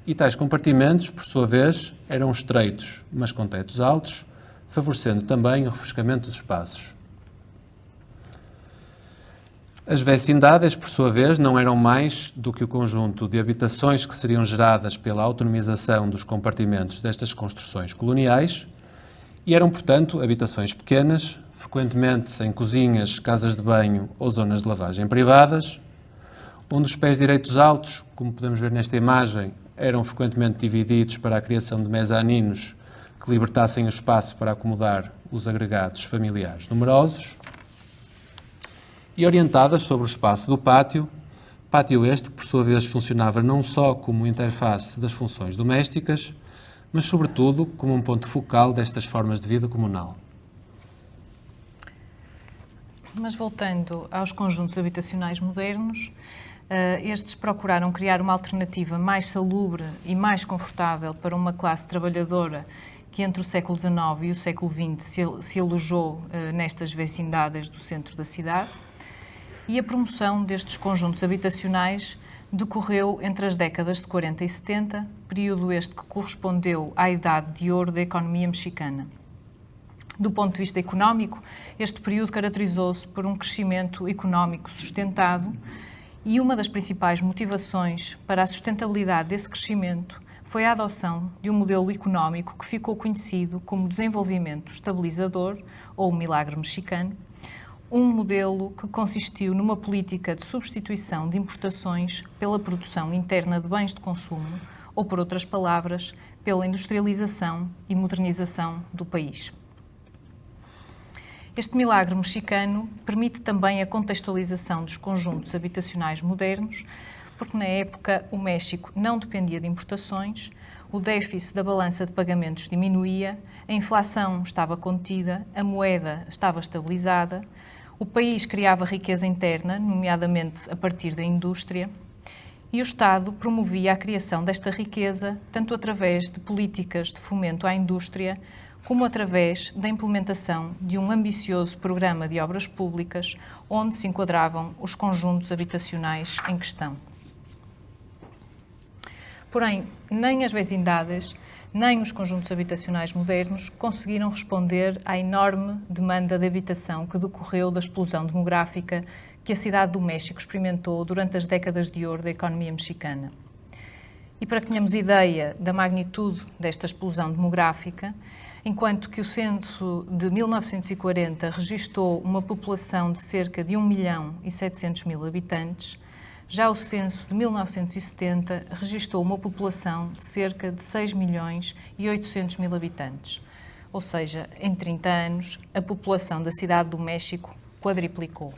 e tais compartimentos, por sua vez, eram estreitos, mas com tetos altos, favorecendo também o refrescamento dos espaços. As vecindades, por sua vez, não eram mais do que o conjunto de habitações que seriam geradas pela autonomização dos compartimentos destas construções coloniais e eram, portanto, habitações pequenas, frequentemente sem cozinhas, casas de banho ou zonas de lavagem privadas, onde os pés direitos altos, como podemos ver nesta imagem, eram frequentemente divididos para a criação de mezaninos que libertassem o espaço para acomodar os agregados familiares numerosos, e orientadas sobre o espaço do pátio este que, por sua vez, funcionava não só como interface das funções domésticas, mas, sobretudo, como um ponto focal destas formas de vida comunal. Mas voltando aos conjuntos habitacionais modernos, estes procuraram criar uma alternativa mais salubre e mais confortável para uma classe trabalhadora que entre o século XIX e o século XX se alojou nestas vecindades do centro da cidade. E a promoção destes conjuntos habitacionais decorreu entre as décadas de 40 e 70, período este que correspondeu à idade de ouro da economia mexicana. Do ponto de vista económico, este período caracterizou-se por um crescimento económico sustentado e uma das principais motivações para a sustentabilidade desse crescimento foi a adoção de um modelo económico que ficou conhecido como desenvolvimento estabilizador ou milagre mexicano, um modelo que consistiu numa política de substituição de importações pela produção interna de bens de consumo, ou, por outras palavras, pela industrialização e modernização do país. Este milagre mexicano permite também a contextualização dos conjuntos habitacionais modernos, porque na época o México não dependia de importações, o déficit da balança de pagamentos diminuía, a inflação estava contida, a moeda estava estabilizada, o país criava riqueza interna, nomeadamente a partir da indústria, e o Estado promovia a criação desta riqueza tanto através de políticas de fomento à indústria, como através da implementação de um ambicioso programa de obras públicas onde se enquadravam os conjuntos habitacionais em questão. Porém, nem as vecindades, nem os conjuntos habitacionais modernos conseguiram responder à enorme demanda de habitação que decorreu da explosão demográfica que a cidade do México experimentou durante as décadas de ouro da economia mexicana. E para que tenhamos ideia da magnitude desta explosão demográfica, enquanto que o censo de 1940 registou uma população de cerca de 1.700.000 habitantes, já o censo de 1970 registou uma população de cerca de 6.800.000 habitantes. Ou seja, em 30 anos, a população da cidade do México quadriplicou.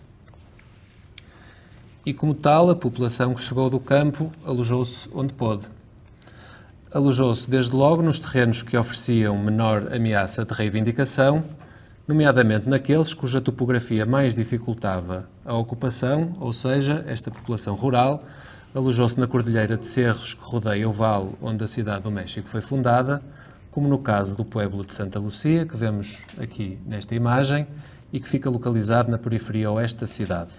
E como tal, a população que chegou do campo alojou-se onde pôde. Alojou-se desde logo nos terrenos que ofereciam menor ameaça de reivindicação, nomeadamente naqueles cuja topografia mais dificultava a ocupação, ou seja, esta população rural alojou-se na cordilheira de cerros que rodeia o vale onde a cidade do México foi fundada, como no caso do pueblo de Santa Lucia, que vemos aqui nesta imagem, e que fica localizado na periferia oeste da cidade.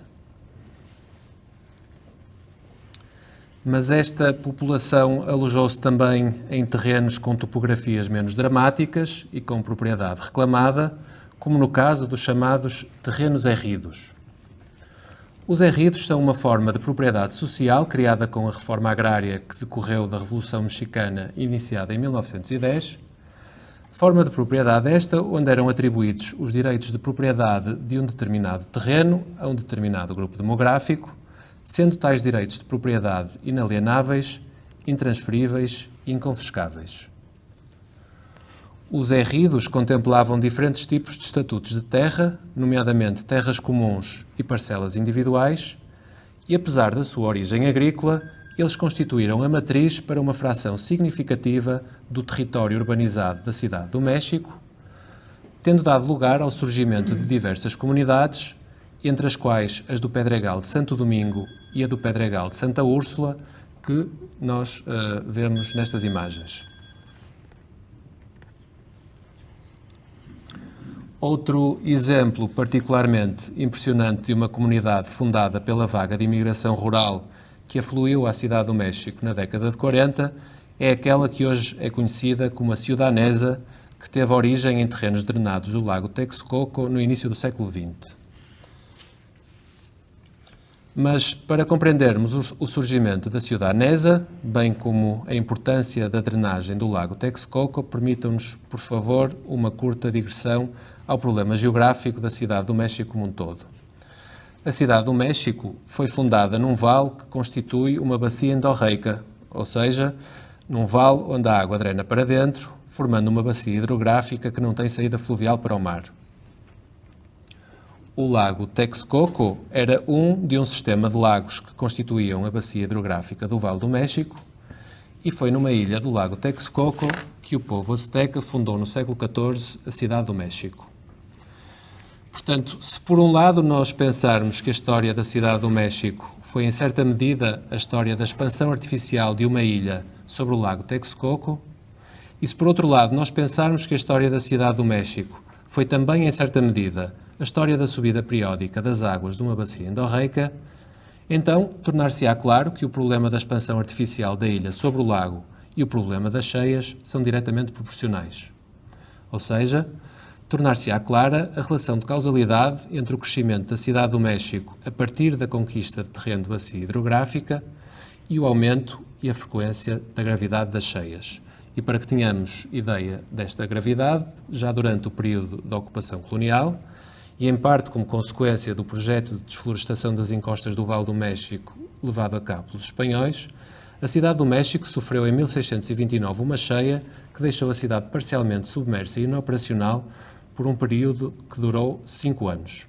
Mas esta população alojou-se também em terrenos com topografias menos dramáticas e com propriedade reclamada, como no caso dos chamados terrenos erridos. Os erridos são uma forma de propriedade social criada com a reforma agrária que decorreu da Revolução Mexicana, iniciada em 1910, forma de propriedade esta onde eram atribuídos os direitos de propriedade de um determinado terreno a um determinado grupo demográfico, sendo tais direitos de propriedade inalienáveis, intransferíveis e inconfiscáveis. Os erridos contemplavam diferentes tipos de estatutos de terra, nomeadamente terras comuns e parcelas individuais, e apesar da sua origem agrícola, eles constituíram a matriz para uma fração significativa do território urbanizado da cidade do México, tendo dado lugar ao surgimento de diversas comunidades, entre as quais as do Pedregal de Santo Domingo e a do Pedregal de Santa Úrsula, que nós vemos nestas imagens. Outro exemplo particularmente impressionante de uma comunidade fundada pela vaga de imigração rural que afluiu à cidade do México na década de 40 é aquela que hoje é conhecida como a Ciudanesa, que teve origem em terrenos drenados do lago Texcoco no início do século XX. Mas para compreendermos o surgimento da ciudad Neza, bem como a importância da drenagem do lago Texcoco, permitam-nos, por favor, uma curta digressão ao problema geográfico da cidade do México como um todo. A cidade do México foi fundada num vale que constitui uma bacia endorreica, ou seja, num vale onde a água drena para dentro, formando uma bacia hidrográfica que não tem saída fluvial para o mar. O lago Texcoco era de um sistema de lagos que constituíam a bacia hidrográfica do Vale do México e foi numa ilha do lago Texcoco que o povo azteca fundou no século XIV a cidade do México. Portanto, se por um lado nós pensarmos que a história da cidade do México foi em certa medida a história da expansão artificial de uma ilha sobre o lago Texcoco, e se por outro lado nós pensarmos que a história da cidade do México foi também em certa medida a história da subida periódica das águas de uma bacia endorreica, então tornar-se-á claro que o problema da expansão artificial da ilha sobre o lago e o problema das cheias são diretamente proporcionais. Ou seja, tornar-se-á clara a relação de causalidade entre o crescimento da cidade do México a partir da conquista de terreno de bacia hidrográfica e o aumento e a frequência da gravidade das cheias. E para que tenhamos ideia desta gravidade, já durante o período da ocupação colonial, e em parte como consequência do projeto de desflorestação das encostas do Vale do México levado a cabo pelos espanhóis, a cidade do México sofreu em 1629 uma cheia que deixou a cidade parcialmente submersa e inoperacional por um período que durou 5 anos.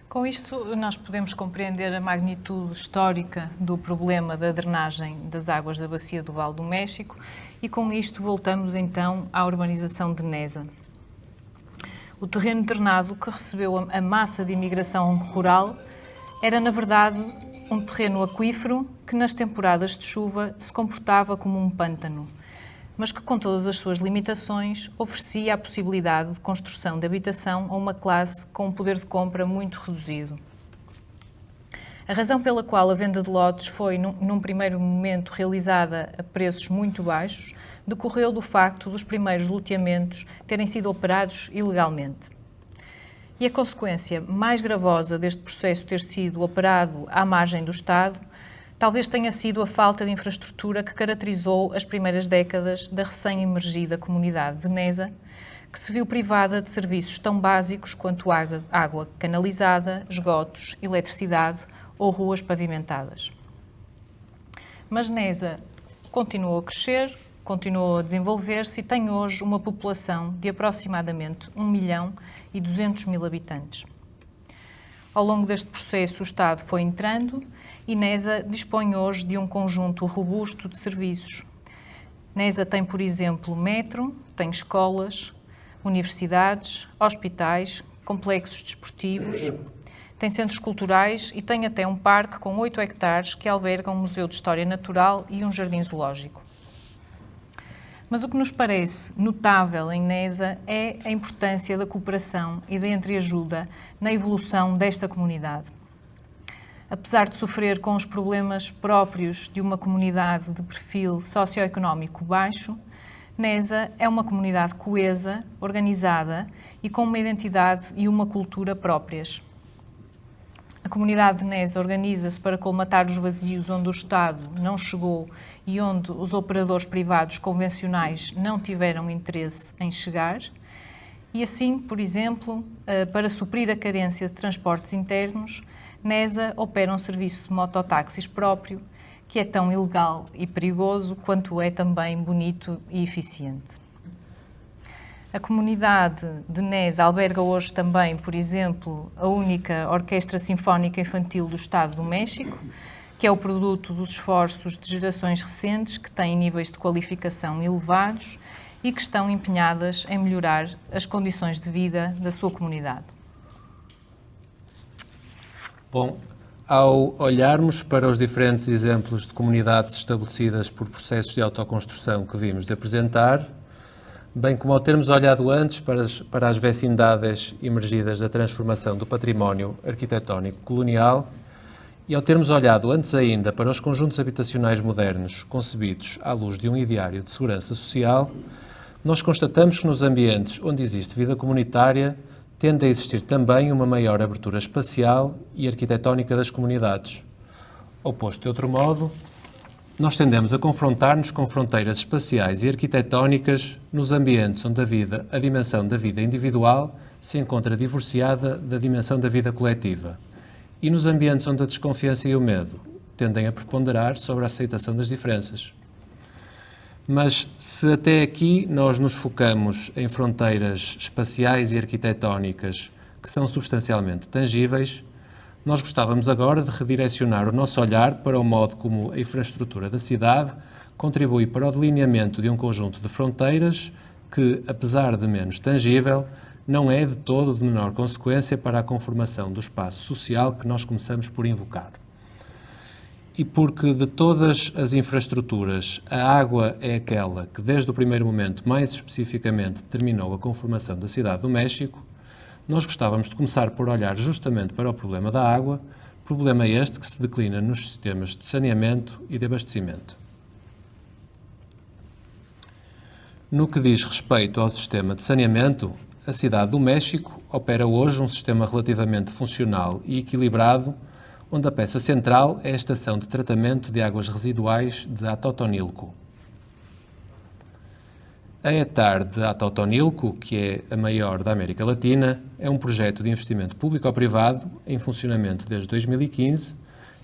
Com isto, nós podemos compreender a magnitude histórica do problema da drenagem das águas da bacia do Vale do México e com isto voltamos então à urbanização de Neza. O terreno drenado que recebeu a massa de imigração rural era, na verdade, um terreno aquífero que nas temporadas de chuva se comportava como um pântano, mas que com todas as suas limitações oferecia a possibilidade de construção de habitação a uma classe com um poder de compra muito reduzido. A razão pela qual a venda de lotes foi, num primeiro momento, realizada a preços muito baixos, decorreu do facto dos primeiros loteamentos terem sido operados ilegalmente. E a consequência mais gravosa deste processo ter sido operado à margem do Estado talvez tenha sido a falta de infraestrutura que caracterizou as primeiras décadas da recém-emergida comunidade de Neza, que se viu privada de serviços tão básicos quanto água canalizada, esgotos, eletricidade ou ruas pavimentadas. Mas Neza continuou a crescer, continuou a desenvolver-se e tem hoje uma população de aproximadamente 1.200.000 habitantes. Ao longo deste processo, o Estado foi entrando e Neza dispõe hoje de um conjunto robusto de serviços. Neza tem, por exemplo, metro, tem escolas, universidades, hospitais, complexos desportivos, tem centros culturais e tem até um parque com 8 hectares que alberga um museu de história natural e um jardim zoológico. Mas o que nos parece notável em Neza é a importância da cooperação e da entreajuda na evolução desta comunidade. Apesar de sofrer com os problemas próprios de uma comunidade de perfil socioeconómico baixo, Neza é uma comunidade coesa, organizada e com uma identidade e uma cultura próprias. A comunidade de Neza organiza-se para colmatar os vazios onde o Estado não chegou e onde os operadores privados convencionais não tiveram interesse em chegar. E assim, por exemplo, para suprir a carência de transportes internos, Neza opera um serviço de mototáxis próprio, que é tão ilegal e perigoso quanto é também bonito e eficiente. A comunidade de Neza alberga hoje também, por exemplo, a única Orquestra Sinfónica Infantil do Estado do México, que é o produto dos esforços de gerações recentes que têm níveis de qualificação elevados e que estão empenhadas em melhorar as condições de vida da sua comunidade. Bom, ao olharmos para os diferentes exemplos de comunidades estabelecidas por processos de autoconstrução que vimos de apresentar, bem como ao termos olhado antes para as vecindades emergidas da transformação do património arquitetónico colonial e ao termos olhado antes ainda para os conjuntos habitacionais modernos concebidos à luz de um ideário de segurança social, nós constatamos que nos ambientes onde existe vida comunitária tende a existir também uma maior abertura espacial e arquitetónica das comunidades. Ou posto de outro modo, nós tendemos a confrontar-nos com fronteiras espaciais e arquitetónicas nos ambientes onde a dimensão da vida individual se encontra divorciada da dimensão da vida coletiva, e nos ambientes onde a desconfiança e o medo tendem a preponderar sobre a aceitação das diferenças. Mas se até aqui nós nos focamos em fronteiras espaciais e arquitetónicas que são substancialmente tangíveis, nós gostávamos agora de redirecionar o nosso olhar para o modo como a infraestrutura da cidade contribui para o delineamento de um conjunto de fronteiras que, apesar de menos tangível, não é de todo de menor consequência para a conformação do espaço social que nós começamos por invocar. E porque de todas as infraestruturas, a água é aquela que desde o primeiro momento mais especificamente determinou a conformação da cidade do México, nós gostávamos de começar por olhar justamente para o problema da água, problema este que se declina nos sistemas de saneamento e de abastecimento. No que diz respeito ao sistema de saneamento, a cidade do México opera hoje um sistema relativamente funcional e equilibrado, onde a peça central é a estação de tratamento de águas residuais de Atotonilco. A ETAR de Atotonilco, que é a maior da América Latina, é um projeto de investimento público-privado em funcionamento desde 2015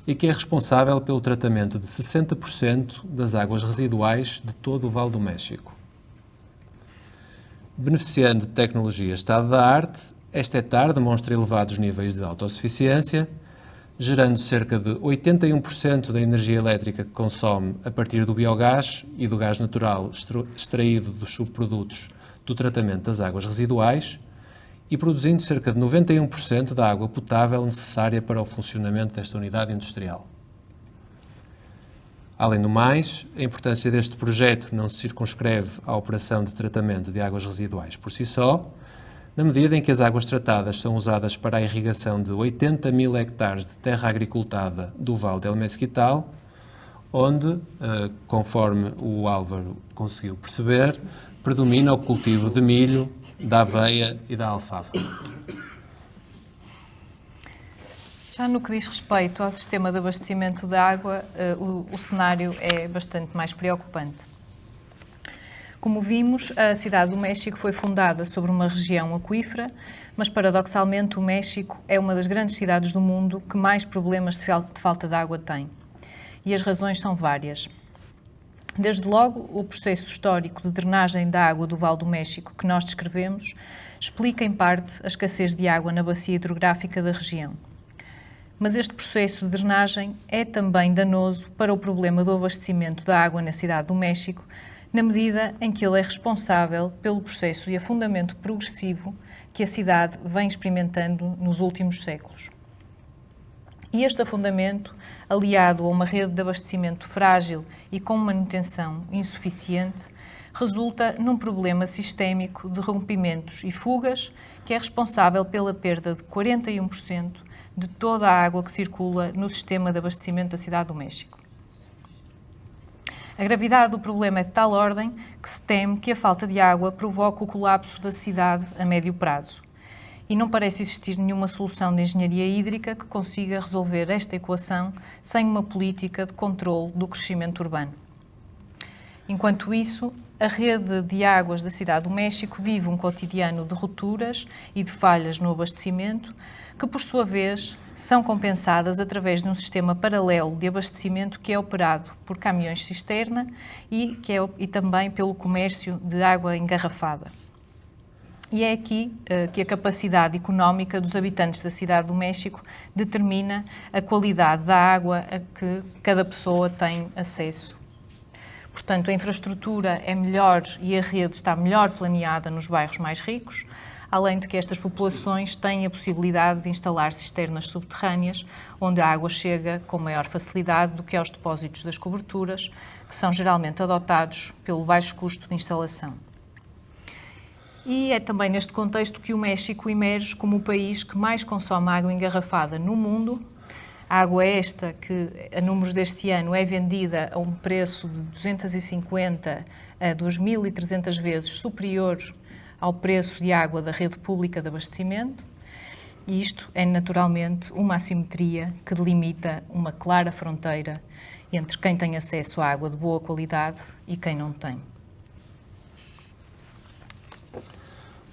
e que é responsável pelo tratamento de 60% das águas residuais de todo o Vale do México. Beneficiando de tecnologia estado-da-arte, esta ETAR demonstra elevados níveis de autossuficiência, gerando cerca de 81% da energia elétrica que consome a partir do biogás e do gás natural extraído dos subprodutos do tratamento das águas residuais e produzindo cerca de 91% da água potável necessária para o funcionamento desta unidade industrial. Além do mais, a importância deste projeto não se circunscreve à operação de tratamento de águas residuais por si só, na medida em que as águas tratadas são usadas para a irrigação de 80 mil hectares de terra agricultada do Vale del Mezquital, onde, conforme o Álvaro conseguiu perceber, predomina o cultivo de milho, da aveia e da alfafa. Já no que diz respeito ao sistema de abastecimento de água, o cenário é bastante mais preocupante. Como vimos, a cidade do México foi fundada sobre uma região aquífera, mas paradoxalmente o México é uma das grandes cidades do mundo que mais problemas de falta de água tem. E as razões são várias. Desde logo, o processo histórico de drenagem da água do Vale do México que nós descrevemos explica em parte a escassez de água na bacia hidrográfica da região. Mas este processo de drenagem é também danoso para o problema do abastecimento da água na cidade do México, na medida em que ele é responsável pelo processo de afundamento progressivo que a cidade vem experimentando nos últimos séculos. E este afundamento, aliado a uma rede de abastecimento frágil e com manutenção insuficiente, resulta num problema sistémico de rompimentos e fugas que é responsável pela perda de 41% de toda a água que circula no sistema de abastecimento da cidade do México. A gravidade do problema é de tal ordem que se teme que a falta de água provoque o colapso da cidade a médio prazo. E não parece existir nenhuma solução de engenharia hídrica que consiga resolver esta equação sem uma política de controle do crescimento urbano. Enquanto isso, a rede de águas da cidade do México vive um cotidiano de rupturas e de falhas no abastecimento, que, por sua vez, são compensadas através de um sistema paralelo de abastecimento que é operado por caminhões-cisterna e também pelo comércio de água engarrafada. E é aqui que a capacidade económica dos habitantes da cidade do México determina a qualidade da água a que cada pessoa tem acesso. Portanto, a infraestrutura é melhor e a rede está melhor planeada nos bairros mais ricos, além de que estas populações têm a possibilidade de instalar cisternas subterrâneas, onde a água chega com maior facilidade do que aos depósitos das coberturas, que são geralmente adotados pelo baixo custo de instalação. E é também neste contexto que o México emerge como o país que mais consome água engarrafada no mundo. A água esta que, a números deste ano, é vendida a um preço de 250 a 2.300 vezes superior ao preço de água da rede pública de abastecimento, e isto é naturalmente uma assimetria que delimita uma clara fronteira entre quem tem acesso à água de boa qualidade e quem não tem.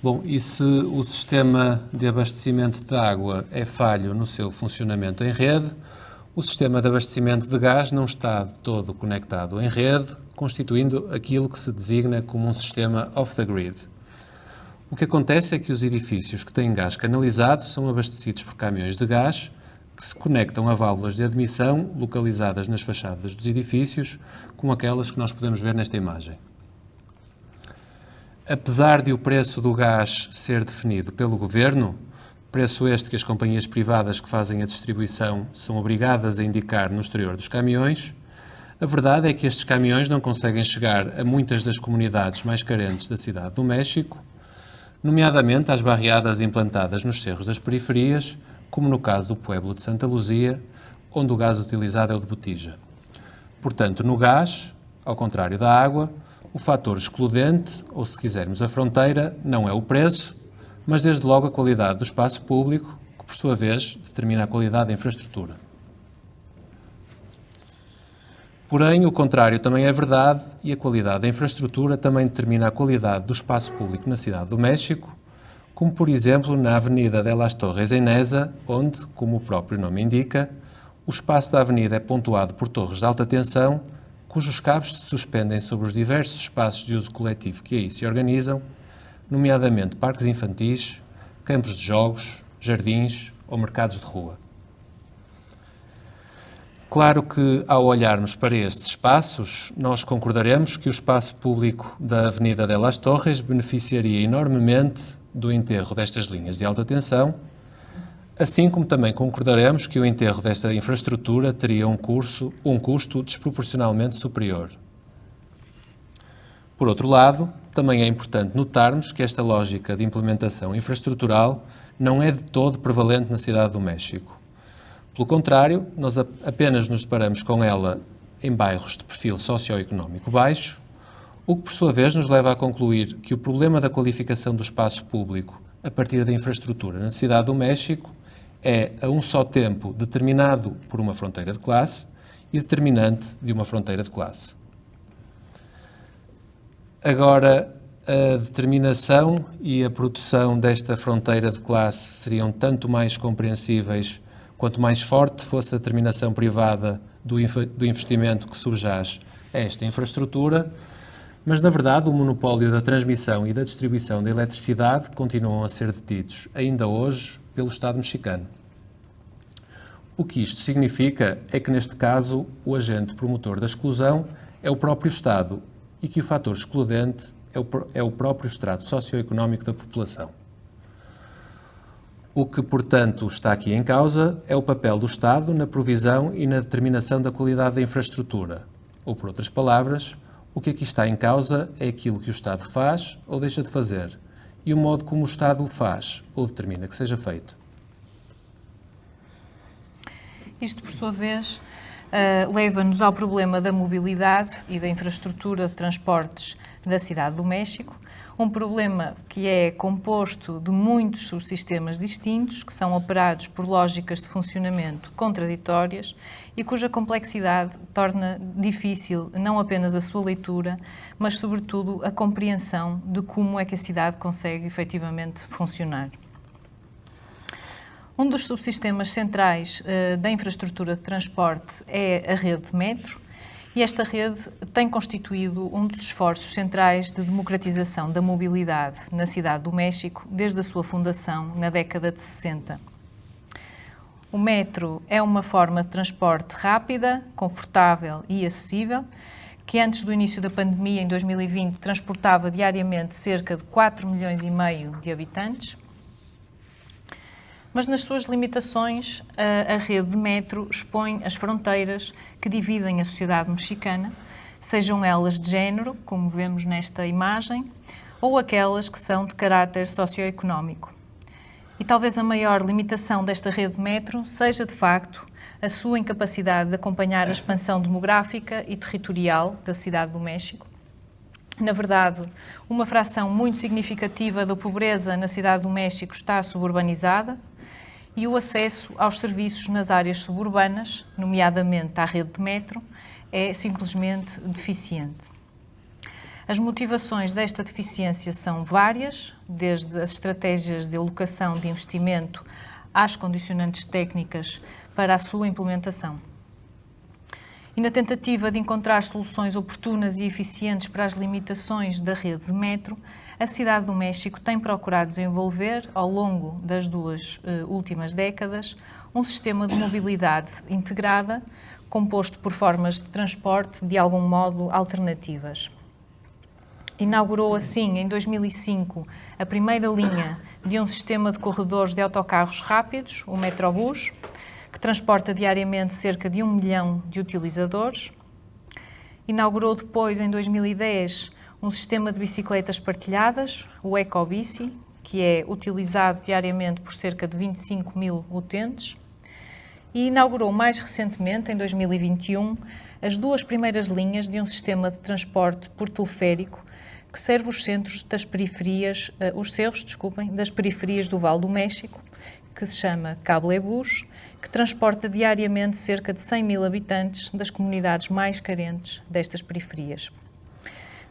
Bom, e se o sistema de abastecimento de água é falho no seu funcionamento em rede, o sistema de abastecimento de gás não está de todo conectado em rede, constituindo aquilo que se designa como um sistema off-the-grid. O que acontece é que os edifícios que têm gás canalizado são abastecidos por caminhões de gás que se conectam a válvulas de admissão localizadas nas fachadas dos edifícios, como aquelas que nós podemos ver nesta imagem. Apesar de o preço do gás ser definido pelo Governo, preço este que as companhias privadas que fazem a distribuição são obrigadas a indicar no exterior dos caminhões, a verdade é que estes caminhões não conseguem chegar a muitas das comunidades mais carentes da cidade do México, nomeadamente às barriadas implantadas nos cerros das periferias, como no caso do pueblo de Santa Luzia, onde o gás utilizado é o de botija. Portanto, no gás, ao contrário da água, o fator excludente, ou se quisermos a fronteira, não é o preço, mas desde logo a qualidade do espaço público, que por sua vez determina a qualidade da infraestrutura. Porém, o contrário também é verdade e a qualidade da infraestrutura também determina a qualidade do espaço público na cidade do México, como por exemplo na Avenida de las Torres em Neza, onde, como o próprio nome indica, o espaço da avenida é pontuado por torres de alta tensão, cujos cabos se suspendem sobre os diversos espaços de uso coletivo que aí se organizam, nomeadamente parques infantis, campos de jogos, jardins ou mercados de rua. Claro que, ao olharmos para estes espaços, nós concordaremos que o espaço público da Avenida de las Torres beneficiaria enormemente do enterro destas linhas de alta tensão, assim como também concordaremos que o enterro desta infraestrutura teria um custo desproporcionalmente superior. Por outro lado, também é importante notarmos que esta lógica de implementação infraestrutural não é de todo prevalente na cidade do México. Pelo contrário, nós apenas nos deparamos com ela em bairros de perfil socioeconómico baixo, o que por sua vez nos leva a concluir que o problema da qualificação do espaço público a partir da infraestrutura na cidade do México é, a um só tempo, determinado por uma fronteira de classe e determinante de uma fronteira de classe. Agora, a determinação e a produção desta fronteira de classe seriam tanto mais compreensíveis quanto mais forte fosse a determinação privada do investimento que subjaz a esta infraestrutura, mas, na verdade, o monopólio da transmissão e da distribuição da eletricidade continuam a ser detidos, ainda hoje, pelo Estado mexicano. O que isto significa é que, neste caso, o agente promotor da exclusão é o próprio Estado e que o fator excludente é o próprio estrato socioeconómico da população. O que, portanto, está aqui em causa é o papel do Estado na provisão e na determinação da qualidade da infraestrutura. Ou, por outras palavras, o que aqui está em causa é aquilo que o Estado faz ou deixa de fazer e o modo como o Estado o faz ou determina que seja feito. Isto, por sua vez, leva-nos ao problema da mobilidade e da infraestrutura de transportes da cidade do México, um problema que é composto de muitos subsistemas distintos, que são operados por lógicas de funcionamento contraditórias e cuja complexidade torna difícil não apenas a sua leitura, mas, sobretudo, a compreensão de como é que a cidade consegue efetivamente funcionar. Um dos subsistemas centrais da infraestrutura de transporte é a rede de metro, e esta rede tem constituído um dos esforços centrais de democratização da mobilidade na cidade do México desde a sua fundação na década de 60. O metro é uma forma de transporte rápida, confortável e acessível, que antes do início da pandemia, em 2020, transportava diariamente cerca de 4,5 milhões de habitantes. Mas nas suas limitações, a rede de metro expõe as fronteiras que dividem a sociedade mexicana, sejam elas de género, como vemos nesta imagem, ou aquelas que são de caráter socioeconómico. E talvez a maior limitação desta rede de metro seja, de facto, a sua incapacidade de acompanhar a expansão demográfica e territorial da cidade do México, Na verdade, uma fração muito significativa da pobreza na cidade do México está suburbanizada e o acesso aos serviços nas áreas suburbanas, nomeadamente à rede de metro, é simplesmente deficiente. As motivações desta deficiência são várias, desde as estratégias de alocação de investimento às condicionantes técnicas para a sua implementação. E na tentativa de encontrar soluções oportunas e eficientes para as limitações da rede de metro, a cidade do México tem procurado desenvolver, ao longo das duas últimas décadas, um sistema de mobilidade integrada, composto por formas de transporte de algum modo alternativas. Inaugurou assim, em 2005, a primeira linha de um sistema de corredores de autocarros rápidos, o Metrobus, que transporta diariamente cerca de 1 milhão de utilizadores. Inaugurou depois, em 2010, um sistema de bicicletas partilhadas, o Ecobici, que é utilizado diariamente por cerca de 25 mil utentes. E inaugurou mais recentemente, em 2021, as duas primeiras linhas de um sistema de transporte por teleférico que serve os centros das periferias, das periferias do Vale do México, que se chama Cablebus, que transporta diariamente cerca de 100 mil habitantes das comunidades mais carentes destas periferias.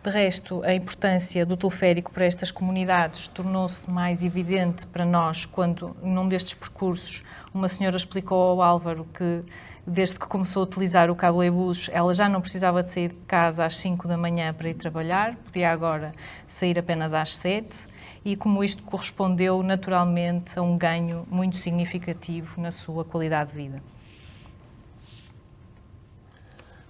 De resto, a importância do teleférico para estas comunidades tornou-se mais evidente para nós quando, num destes percursos, uma senhora explicou ao Álvaro que, desde que começou a utilizar o Cablebus, ela já não precisava de sair de casa às 5 da manhã para ir trabalhar, podia agora sair apenas às 7, e como isto correspondeu naturalmente a um ganho muito significativo na sua qualidade de vida.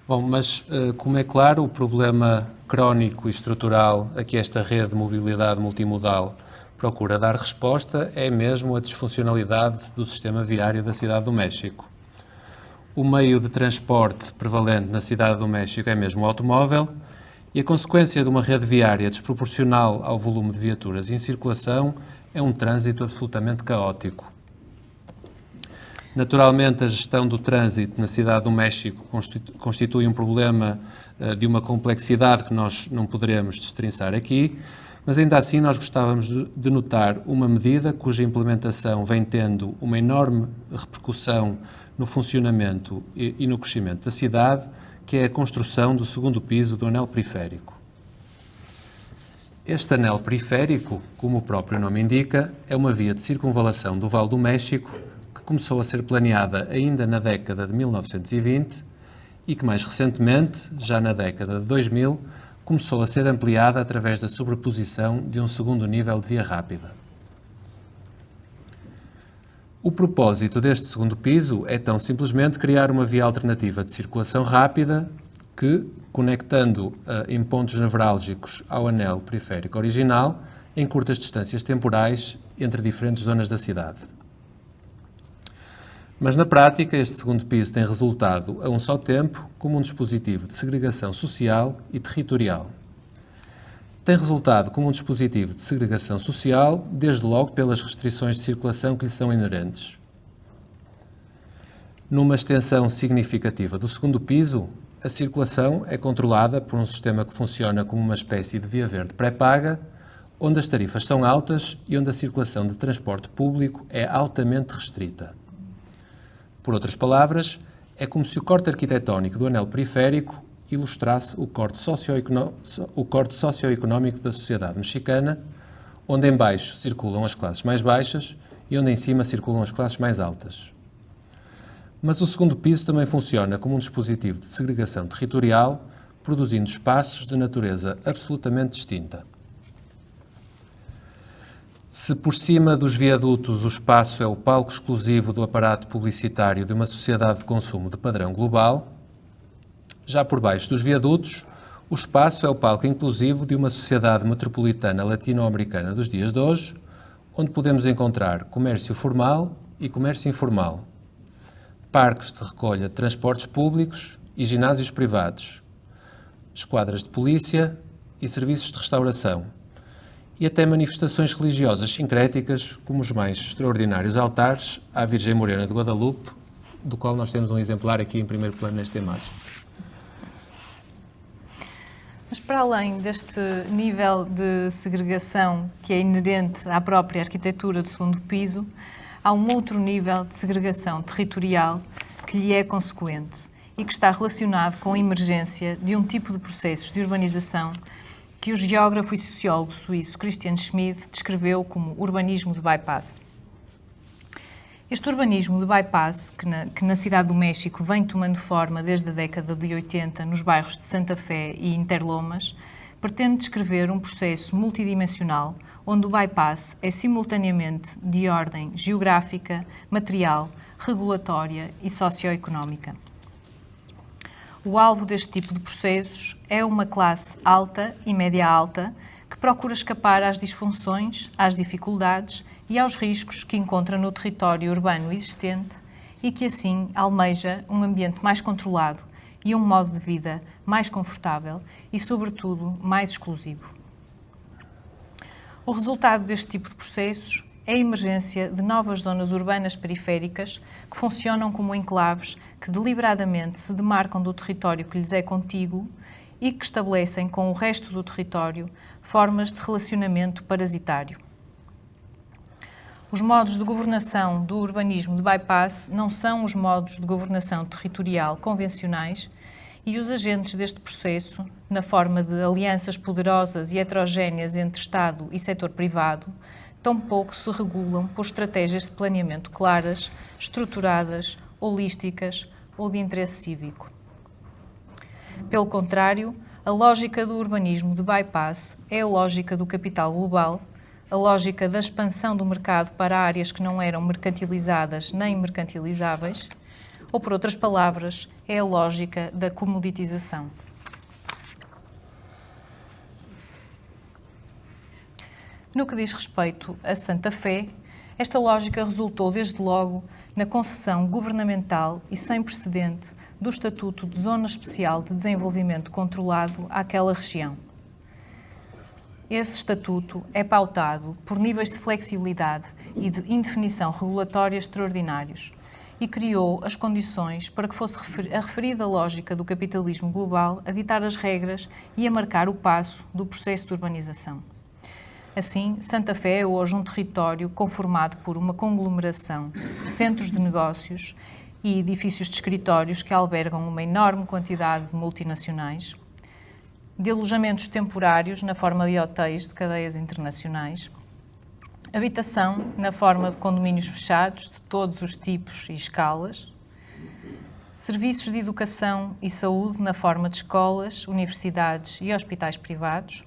Bom, mas como é claro, o problema crónico e estrutural a que esta rede de mobilidade multimodal procura dar resposta é mesmo a disfuncionalidade do sistema viário da Cidade do México. O meio de transporte prevalente na Cidade do México é mesmo o automóvel e a consequência de uma rede viária desproporcional ao volume de viaturas em circulação é um trânsito absolutamente caótico. Naturalmente, a gestão do trânsito na Cidade do México constitui um problema de uma complexidade que nós não poderemos destrinçar aqui, mas ainda assim nós gostávamos de notar uma medida cuja implementação vem tendo uma enorme repercussão no funcionamento e no crescimento da cidade, que é a construção do segundo piso do anel periférico. Este anel periférico, como o próprio nome indica, é uma via de circunvalação do Vale do México que começou a ser planeada ainda na década de 1920 e que mais recentemente, já na década de 2000, começou a ser ampliada através da sobreposição de um segundo nível de via rápida. O propósito deste segundo piso é tão simplesmente criar uma via alternativa de circulação rápida que, conectando em pontos nevrálgicos ao anel periférico original, em curtas distâncias temporais entre diferentes zonas da cidade. Mas na prática, este segundo piso tem resultado a um só tempo como um dispositivo de segregação social e territorial. Tem resultado como um dispositivo de segregação social, desde logo pelas restrições de circulação que lhe são inerentes. Numa extensão significativa do segundo piso, a circulação é controlada por um sistema que funciona como uma espécie de via verde pré-paga, onde as tarifas são altas e onde a circulação de transporte público é altamente restrita. Por outras palavras, é como se o corte arquitetónico do anel periférico ilustrasse o corte socioeconómico da sociedade mexicana, onde em baixo circulam as classes mais baixas e onde em cima circulam as classes mais altas. Mas o segundo piso também funciona como um dispositivo de segregação territorial, produzindo espaços de natureza absolutamente distinta. Se por cima dos viadutos o espaço é o palco exclusivo do aparato publicitário de uma sociedade de consumo de padrão global, já por baixo dos viadutos, o espaço é o palco inclusivo de uma sociedade metropolitana latino-americana dos dias de hoje, onde podemos encontrar comércio formal e comércio informal, parques de recolha de transportes públicos e ginásios privados, esquadras de polícia e serviços de restauração, e até manifestações religiosas sincréticas, como os mais extraordinários altares à Virgem Morena de Guadalupe, do qual nós temos um exemplar aqui em primeiro plano nesta imagem. Mas para além deste nível de segregação que é inerente à própria arquitetura do segundo piso, há um outro nível de segregação territorial que lhe é consequente e que está relacionado com a emergência de um tipo de processos de urbanização que o geógrafo e sociólogo suíço Christian Schmid descreveu como urbanismo de bypass. Este urbanismo de bypass, que na Cidade do México vem tomando forma desde a década de 80 nos bairros de Santa Fé e Interlomas, pretende descrever um processo multidimensional onde o bypass é simultaneamente de ordem geográfica, material, regulatória e socioeconómica. O alvo deste tipo de processos é uma classe alta e média alta que procura escapar às disfunções, às dificuldades e aos riscos que encontra no território urbano existente e que assim almeja um ambiente mais controlado e um modo de vida mais confortável e, sobretudo, mais exclusivo. O resultado deste tipo de processos é a emergência de novas zonas urbanas periféricas que funcionam como enclaves que deliberadamente se demarcam do território que lhes é contíguo e que estabelecem com o resto do território formas de relacionamento parasitário. Os modos de governação do urbanismo de bypass não são os modos de governação territorial convencionais e os agentes deste processo, na forma de alianças poderosas e heterogéneas entre Estado e setor privado, tampouco se regulam por estratégias de planeamento claras, estruturadas, holísticas ou de interesse cívico. Pelo contrário, a lógica do urbanismo de bypass é a lógica do capital global, a lógica da expansão do mercado para áreas que não eram mercantilizadas nem mercantilizáveis, ou, por outras palavras, é a lógica da comoditização. No que diz respeito a Santa Fé, esta lógica resultou desde logo na concessão governamental e sem precedente do Estatuto de Zona Especial de Desenvolvimento Controlado àquela região. Esse estatuto é pautado por níveis de flexibilidade e de indefinição regulatória extraordinários e criou as condições para que fosse a referida lógica do capitalismo global a ditar as regras e a marcar o passo do processo de urbanização. Assim, Santa Fé é hoje um território conformado por uma conglomeração de centros de negócios e edifícios de escritórios que albergam uma enorme quantidade de multinacionais, de alojamentos temporários na forma de hotéis de cadeias internacionais, habitação na forma de condomínios fechados de todos os tipos e escalas, serviços de educação e saúde na forma de escolas, universidades e hospitais privados,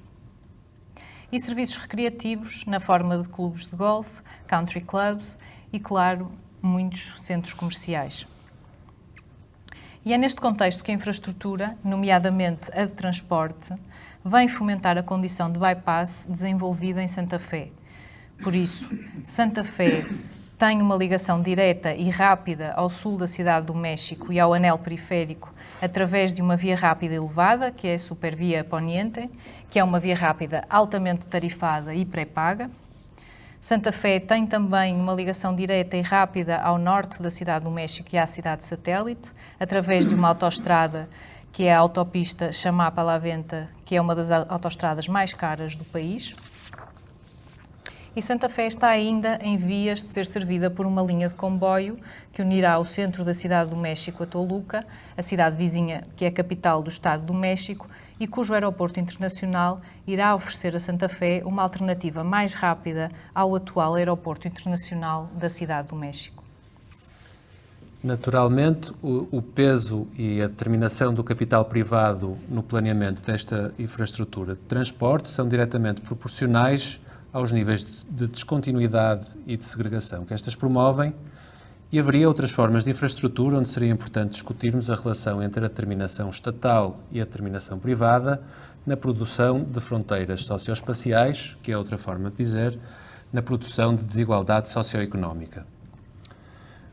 e serviços recreativos na forma de clubes de golfe, country clubs e, claro, muitos centros comerciais. E é neste contexto que a infraestrutura, nomeadamente a de transporte, vem fomentar a condição de bypass desenvolvida em Santa Fé. Por isso, Santa Fé tem uma ligação direta e rápida ao sul da Cidade do México e ao anel periférico através de uma via rápida elevada, que é a Supervia Poniente, que é uma via rápida altamente tarifada e pré-paga. Santa Fé tem também uma ligação direta e rápida ao norte da Cidade do México e à cidade satélite, através de uma autoestrada, que é a autopista Chamapa-La Venta, que é uma das autoestradas mais caras do país. E Santa Fé está ainda em vias de ser servida por uma linha de comboio que unirá o centro da Cidade do México a Toluca, a cidade vizinha que é a capital do Estado do México e cujo aeroporto internacional irá oferecer a Santa Fé uma alternativa mais rápida ao atual aeroporto internacional da Cidade do México. Naturalmente, o peso e a determinação do capital privado no planeamento desta infraestrutura de transporte são diretamente proporcionais aos níveis de descontinuidade e de segregação que estas promovem, e haveria outras formas de infraestrutura onde seria importante discutirmos a relação entre a determinação estatal e a determinação privada na produção de fronteiras socioespaciais, que é outra forma de dizer, na produção de desigualdade socioeconómica.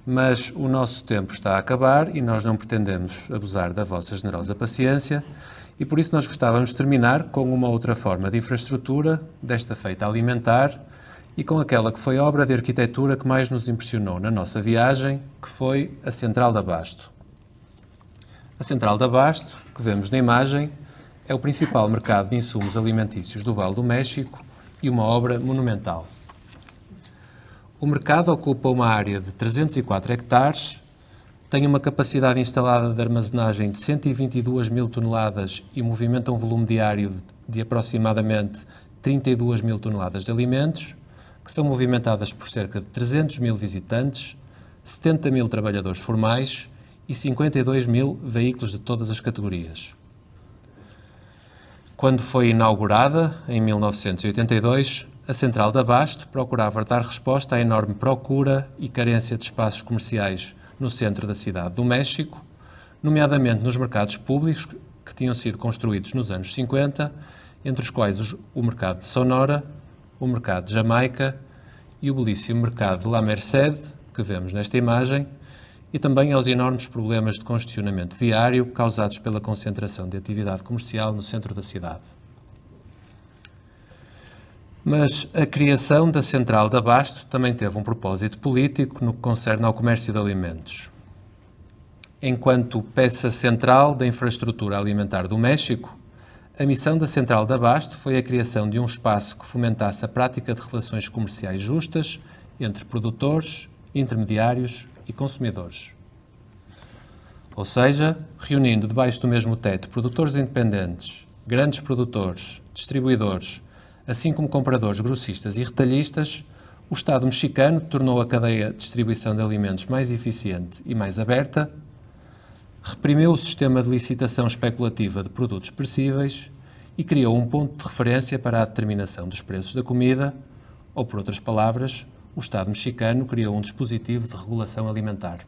Mas o nosso tempo está a acabar e nós não pretendemos abusar da vossa generosa paciência, e por isso nós gostávamos de terminar com uma outra forma de infraestrutura, desta feita alimentar, e com aquela que foi a obra de arquitetura que mais nos impressionou na nossa viagem, que foi a Central de Abasto. A Central de Abasto, que vemos na imagem, é o principal mercado de insumos alimentícios do Vale do México e uma obra monumental. O mercado ocupa uma área de 304 hectares, tem uma capacidade instalada de armazenagem de 122 mil toneladas e movimenta um volume diário de aproximadamente 32 mil toneladas de alimentos, que são movimentadas por cerca de 300 mil visitantes, 70 mil trabalhadores formais e 52 mil veículos de todas as categorias. Quando foi inaugurada, em 1982, a Central de Abasto procurava dar resposta à enorme procura e carência de espaços comerciais no centro da cidade do México, nomeadamente nos mercados públicos que tinham sido construídos nos anos 50, entre os quais o mercado de Sonora, o mercado de Jamaica e o belíssimo mercado de La Merced, que vemos nesta imagem, e também aos enormes problemas de congestionamento viário causados pela concentração de atividade comercial no centro da cidade. Mas a criação da Central de Abasto também teve um propósito político no que concerne ao comércio de alimentos. Enquanto peça central da infraestrutura alimentar do México, a missão da Central de Abasto foi a criação de um espaço que fomentasse a prática de relações comerciais justas entre produtores, intermediários e consumidores. Ou seja, reunindo debaixo do mesmo teto produtores independentes, grandes produtores, distribuidores, assim como compradores grossistas e retalhistas, o Estado mexicano tornou a cadeia de distribuição de alimentos mais eficiente e mais aberta, reprimiu o sistema de licitação especulativa de produtos perecíveis e criou um ponto de referência para a determinação dos preços da comida, ou, por outras palavras, o Estado mexicano criou um dispositivo de regulação alimentar.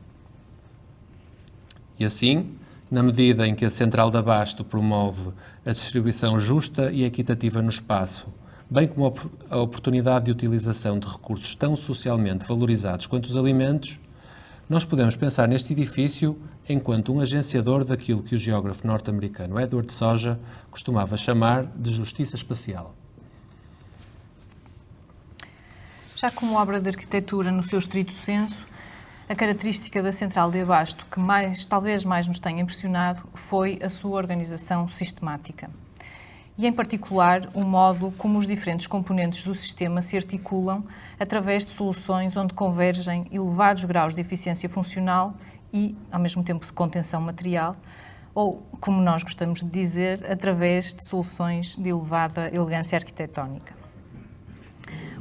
E assim, na medida em que a Central de Abasto promove a distribuição justa e equitativa no espaço, bem como a oportunidade de utilização de recursos tão socialmente valorizados quanto os alimentos, nós podemos pensar neste edifício enquanto um agenciador daquilo que o geógrafo norte-americano Edward Soja costumava chamar de justiça espacial. Já como obra de arquitetura no seu estrito senso, a característica da Central de Abasto que talvez mais nos tenha impressionado foi a sua organização sistemática. E, em particular, o modo como os diferentes componentes do sistema se articulam através de soluções onde convergem elevados graus de eficiência funcional e, ao mesmo tempo, de contenção material, ou, como nós gostamos de dizer, através de soluções de elevada elegância arquitetónica.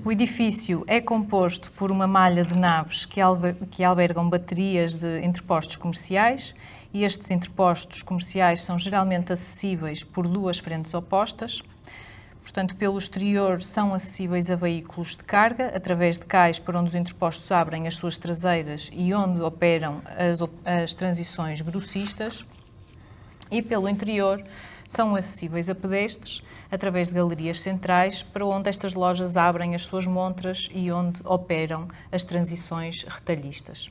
O edifício é composto por uma malha de naves que albergam baterias de entrepostos comerciais, e estes entrepostos comerciais são geralmente acessíveis por duas frentes opostas. Portanto, pelo exterior são acessíveis a veículos de carga, através de cais por onde os entrepostos abrem as suas traseiras e onde operam as transições grossistas. E pelo interior são acessíveis a pedestres, através de galerias centrais, para onde estas lojas abrem as suas montras e onde operam as transições retalhistas.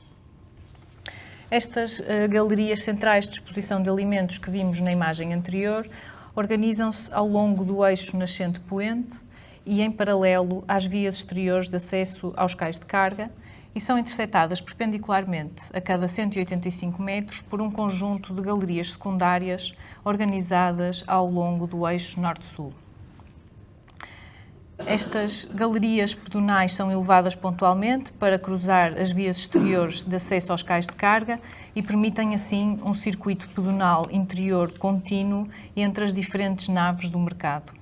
Estas galerias centrais de exposição de alimentos que vimos na imagem anterior organizam-se ao longo do eixo nascente-poente e em paralelo às vias exteriores de acesso aos cais de carga e são intersectadas perpendicularmente a cada 185 metros por um conjunto de galerias secundárias organizadas ao longo do eixo norte-sul. Estas galerias pedonais são elevadas pontualmente para cruzar as vias exteriores de acesso aos cais de carga e permitem, assim, um circuito pedonal interior contínuo entre as diferentes naves do mercado.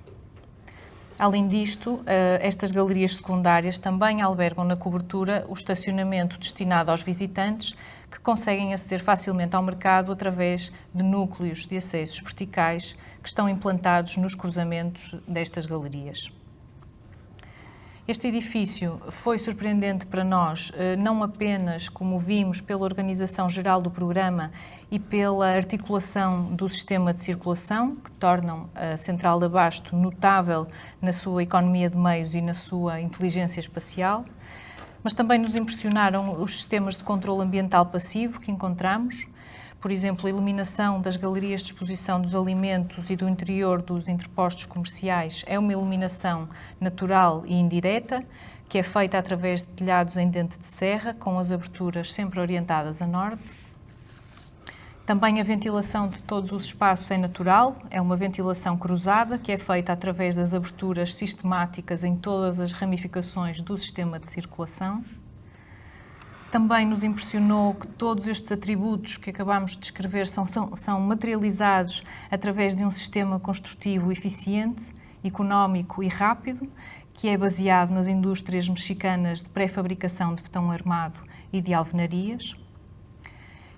Além disto, estas galerias secundárias também albergam na cobertura o estacionamento destinado aos visitantes que conseguem aceder facilmente ao mercado através de núcleos de acessos verticais que estão implantados nos cruzamentos destas galerias. Este edifício foi surpreendente para nós, não apenas, como vimos, pela organização geral do programa e pela articulação do sistema de circulação, que tornam a Central de Abasto notável na sua economia de meios e na sua inteligência espacial, mas também nos impressionaram os sistemas de controle ambiental passivo que encontramos. Por exemplo, a iluminação das galerias de exposição dos alimentos e do interior dos entrepostos comerciais é uma iluminação natural e indireta, que é feita através de telhados em dente de serra, com as aberturas sempre orientadas a norte. Também a ventilação de todos os espaços é natural, é uma ventilação cruzada que é feita através das aberturas sistemáticas em todas as ramificações do sistema de circulação. Também nos impressionou que todos estes atributos que acabámos de descrever são materializados através de um sistema construtivo eficiente, económico e rápido, que é baseado nas indústrias mexicanas de pré-fabricação de betão armado e de alvenarias.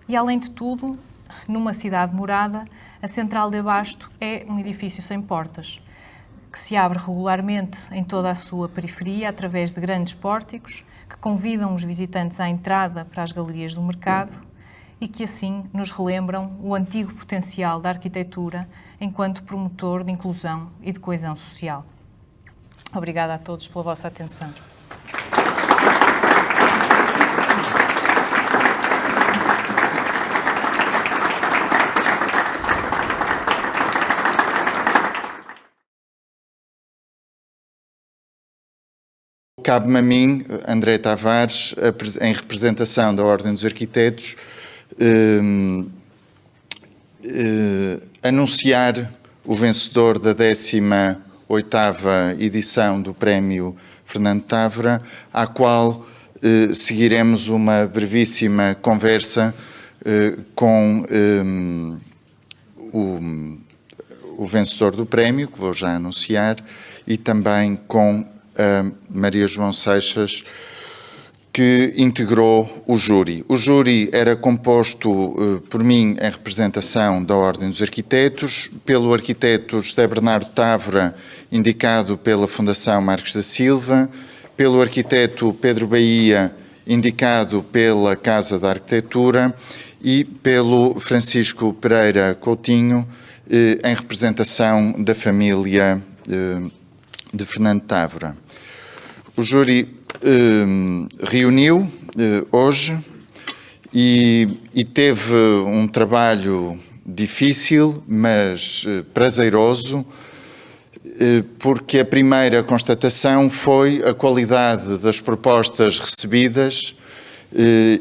E, além de tudo, numa cidade morada, a Central de Abasto é um edifício sem portas, que se abre regularmente em toda a sua periferia através de grandes pórticos que convidam os visitantes à entrada para as galerias do mercado e que assim nos relembram o antigo potencial da arquitetura enquanto promotor de inclusão e de coesão social. Obrigada a todos pela vossa atenção. Cabe-me a mim, André Tavares, em representação da Ordem dos Arquitetos, anunciar o vencedor da 18ª edição do Prémio Fernando Távora, à qual seguiremos uma brevíssima conversa com o vencedor do prémio, que vou já anunciar, e também com a Maria João Seixas, que integrou o júri. O júri era composto por mim em representação da Ordem dos Arquitetos, pelo arquiteto José Bernardo Távora, indicado pela Fundação Marques da Silva, pelo arquiteto Pedro Bahia, indicado pela Casa da Arquitetura, e pelo Francisco Pereira Coutinho, em representação da família de Fernando Távora. O júri reuniu hoje e teve um trabalho difícil, mas prazeroso, porque a primeira constatação foi a qualidade das propostas recebidas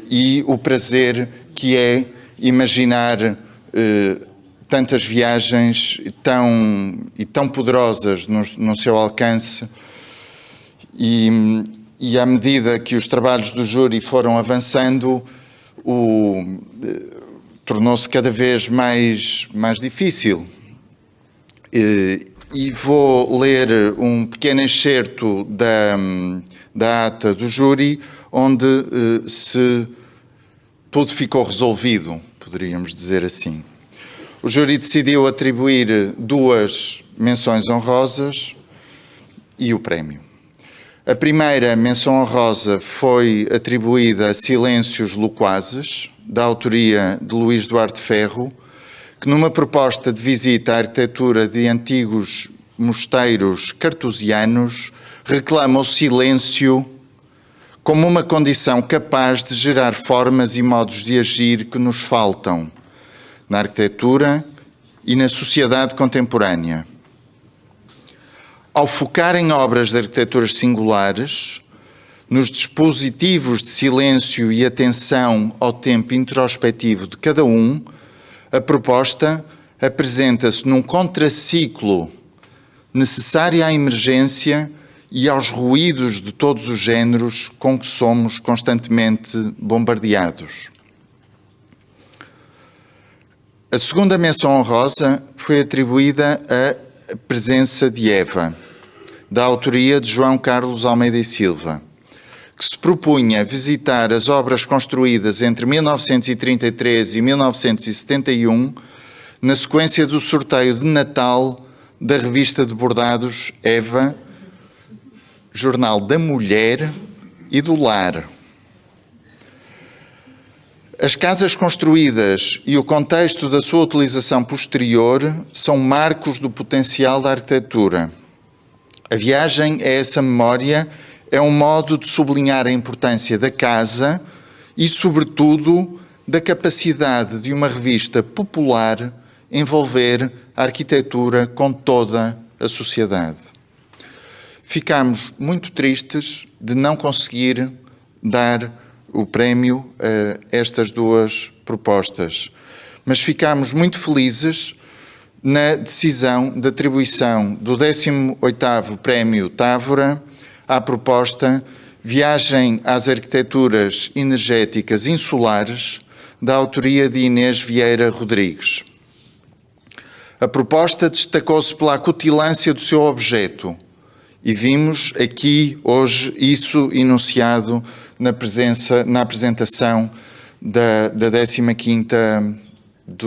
e o prazer que é imaginar tantas viagens tão poderosas no seu alcance. E à medida que os trabalhos do júri foram avançando, tornou-se cada vez mais difícil. E vou ler um pequeno excerto da ata do júri, onde tudo ficou resolvido, poderíamos dizer assim. O júri decidiu atribuir 2 menções honrosas e o prémio. A primeira menção honrosa foi atribuída a Silêncios Loquazes, da autoria de Luís Duarte Ferro, que numa proposta de visita à arquitetura de antigos mosteiros cartusianos, reclama o silêncio como uma condição capaz de gerar formas e modos de agir que nos faltam na arquitetura e na sociedade contemporânea. Ao focar em obras de arquiteturas singulares, nos dispositivos de silêncio e atenção ao tempo introspectivo de cada um, a proposta apresenta-se num contraciclo necessário à emergência e aos ruídos de todos os géneros com que somos constantemente bombardeados. A segunda menção honrosa foi atribuída à presença de Eva, da autoria de João Carlos Almeida e Silva, que se propunha visitar as obras construídas entre 1933 e 1971, na sequência do sorteio de Natal da revista de bordados Eva, Jornal da Mulher e do Lar. As casas construídas e o contexto da sua utilização posterior são marcos do potencial da arquitetura. A viagem a essa memória é um modo de sublinhar a importância da casa e, sobretudo, da capacidade de uma revista popular envolver a arquitetura com toda a sociedade. Ficámos muito tristes de não conseguir dar o prémio a estas 2 propostas, mas ficámos muito felizes na decisão de atribuição do 18º Prémio Távora à proposta Viagem às Arquiteturas Energéticas Insulares, da autoria de Inês Vieira Rodrigues. A proposta destacou-se pela acutilância do seu objeto e vimos aqui hoje isso enunciado na apresentação do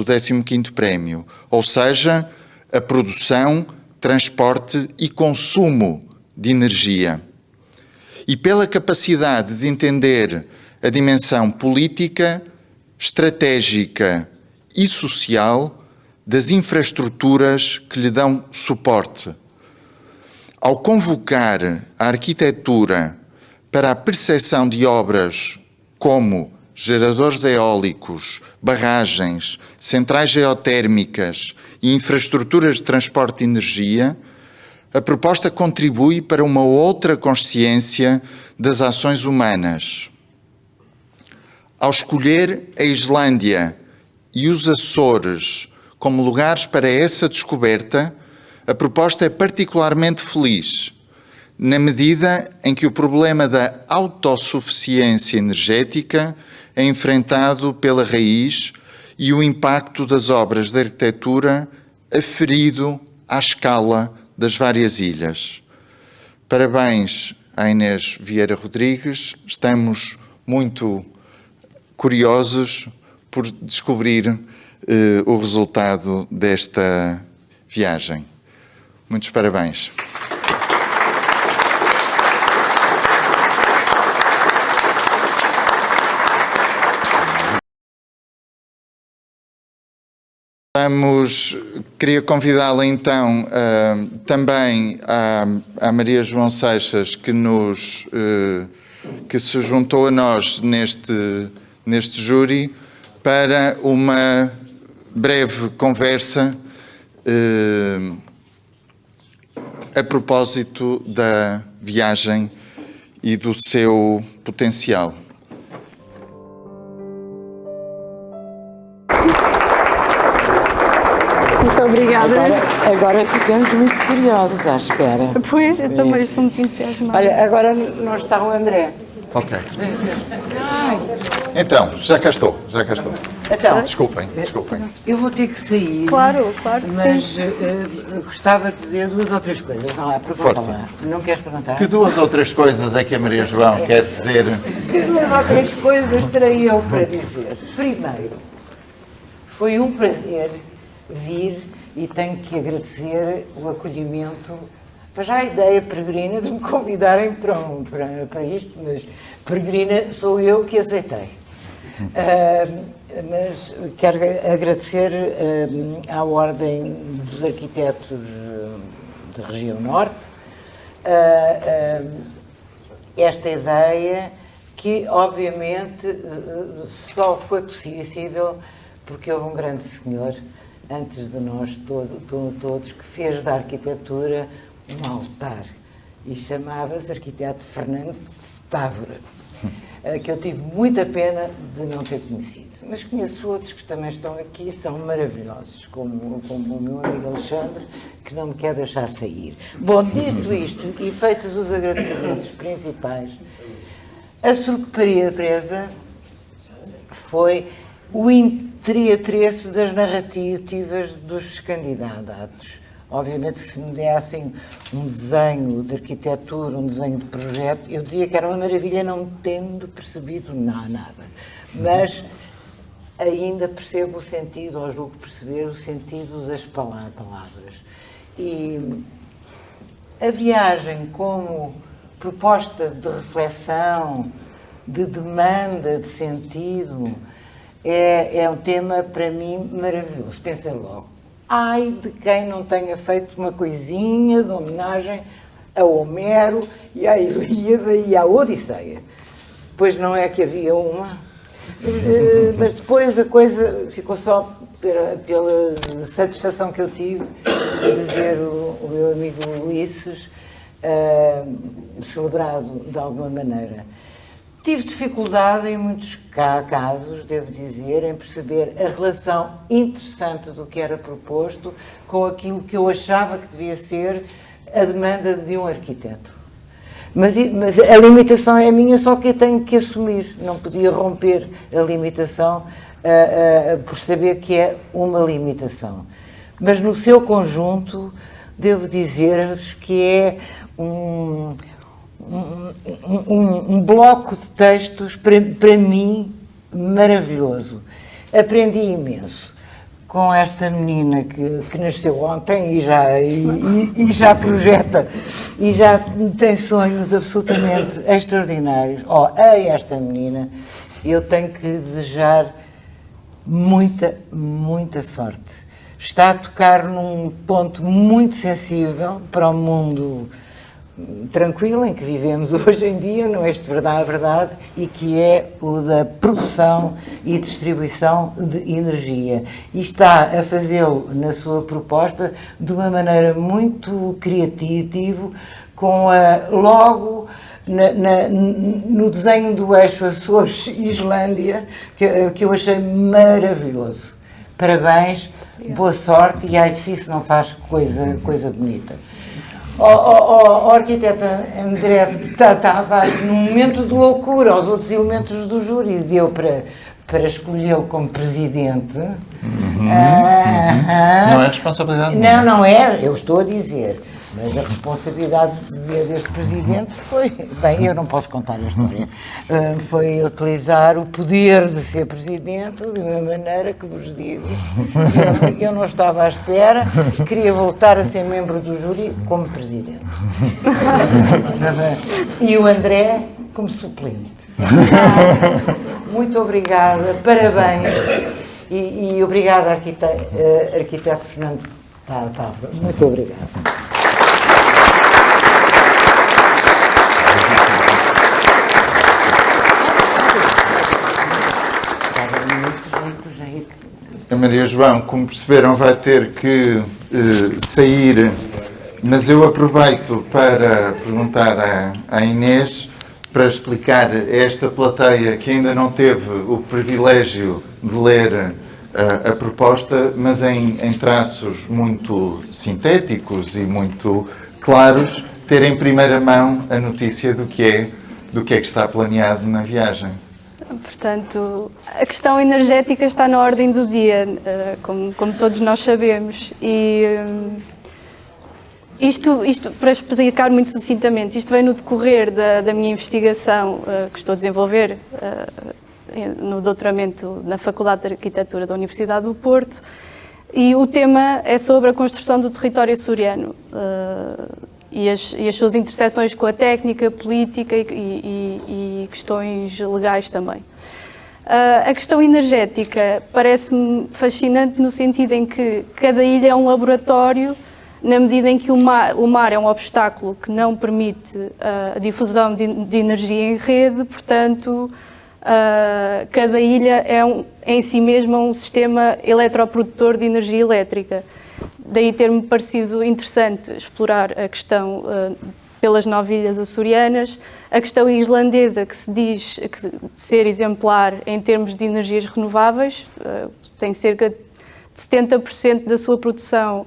15º Prémio, ou seja, a produção, transporte e consumo de energia. E pela capacidade de entender a dimensão política, estratégica e social das infraestruturas que lhe dão suporte. Ao convocar a arquitetura para a percepção de obras como geradores eólicos, barragens, centrais geotérmicas e infraestruturas de transporte de energia, a proposta contribui para uma outra consciência das ações humanas. Ao escolher a Islândia e os Açores como lugares para essa descoberta, a proposta é particularmente feliz, na medida em que o problema da autossuficiência energética é enfrentado pela raiz e o impacto das obras de arquitetura aferido à escala das várias ilhas. Parabéns à Inês Vieira Rodrigues, estamos muito curiosos por descobrir o resultado desta viagem. Muitos parabéns. Queria convidá-la então também à Maria João Seixas, que se juntou a nós neste júri, para uma breve conversa a propósito da viagem e do seu potencial. Muito obrigada. Agora ficamos muito curiosos à espera. Pois, eu também estou muito entusiasmada. Olha, agora não está o André. Ok. Então, já cá estou. Então, Desculpem. eu vou ter que sair. Claro que mas sim. Gostava de dizer 2 ou 3 coisas. Vai lá, Força. lá. Não queres perguntar? Que 2 ou 3 coisas é que a Maria João quer dizer? Que 2 ou 3 coisas terei eu para dizer. Primeiro, foi um prazer vir e tenho que agradecer o acolhimento, para já a ideia peregrina de me convidarem para isto, mas peregrina sou eu que aceitei. Mas quero agradecer à Ordem dos Arquitetos da Região Norte esta ideia que, obviamente, só foi possível porque houve um grande senhor, antes de nós todos, que fez da arquitetura um altar e chamava-se arquiteto Fernando Távora, que eu tive muita pena de não ter conhecido. Mas conheço outros que também estão aqui e são maravilhosos, como o meu amigo Alexandre, que não me quer deixar sair. Bom, dito isto e feitos os agradecimentos principais, a surpresa foi o interesse das narrativas dos candidatos. Obviamente, se me dessem um desenho de arquitetura, um desenho de projeto, eu dizia que era uma maravilha, não tendo percebido nada. Mas ainda percebo o sentido, ou julgo perceber o sentido das palavras. E a viagem como proposta de reflexão, de demanda de sentido, é um tema, para mim, maravilhoso. Pensei logo, ai de quem não tenha feito uma coisinha de homenagem a Homero e à Ilíada e à Odisseia. Pois não é que havia uma, mas depois a coisa ficou só pela satisfação que eu tive de ver o meu amigo Ulisses celebrado de alguma maneira. tive dificuldade em muitos casos, devo dizer, em perceber a relação interessante do que era proposto com aquilo que eu achava que devia ser a demanda de um arquiteto. Mas a limitação é minha, só que eu tenho que assumir. Não podia romper a limitação por saber que é uma limitação. Mas no seu conjunto, devo dizer-vos que é um bloco de textos, para mim, maravilhoso. Aprendi imenso com esta menina que nasceu ontem e já projeta, e já tem sonhos absolutamente extraordinários. A esta menina eu tenho que desejar muita sorte. Está a tocar num ponto muito sensível para o mundo tranquilo em que vivemos hoje em dia, não é verdade, e que é o da produção e distribuição de energia. E está a fazê-lo na sua proposta de uma maneira muito criativa, logo no desenho do eixo Açores-Islândia, que eu achei maravilhoso. Parabéns, boa sorte, e ai, se isso não faz coisa bonita. O arquiteto André estava num momento de loucura aos outros elementos do júri, deu para escolhê-lo como presidente. Não é responsabilidade minha. Não é, eu estou a dizer. Mas a responsabilidade deste presidente foi, bem, eu não posso contar a história, foi utilizar o poder de ser presidente de uma maneira que vos digo, eu não estava à espera, queria voltar a ser membro do júri como presidente. E o André como suplente. Muito obrigada, parabéns, e obrigada, arquiteto Fernando Távora. Muito obrigada. A Maria João, como perceberam, vai ter que sair, mas eu aproveito para perguntar à Inês, para explicar a esta plateia que ainda não teve o privilégio de ler a proposta, mas em traços muito sintéticos e muito claros, ter em primeira mão a notícia do que é que está planeado na viagem. Portanto, a questão energética está na ordem do dia, como todos nós sabemos, e isto para explicar muito sucintamente, isto vem no decorrer da minha investigação que estou a desenvolver no doutoramento na Faculdade de Arquitetura da Universidade do Porto, e o tema é sobre a construção do território açoriano e as suas interseções com a técnica, política e questões legais também. A questão energética parece-me fascinante no sentido em que cada ilha é um laboratório, na medida em que o mar é um obstáculo que não permite a difusão de energia em rede, portanto, cada ilha é em si mesma um sistema eletroprodutor de energia elétrica. Daí ter-me parecido interessante explorar a questão pelas 9 ilhas açorianas, a questão islandesa, que se diz ser exemplar em termos de energias renováveis, tem cerca de 70% da sua produção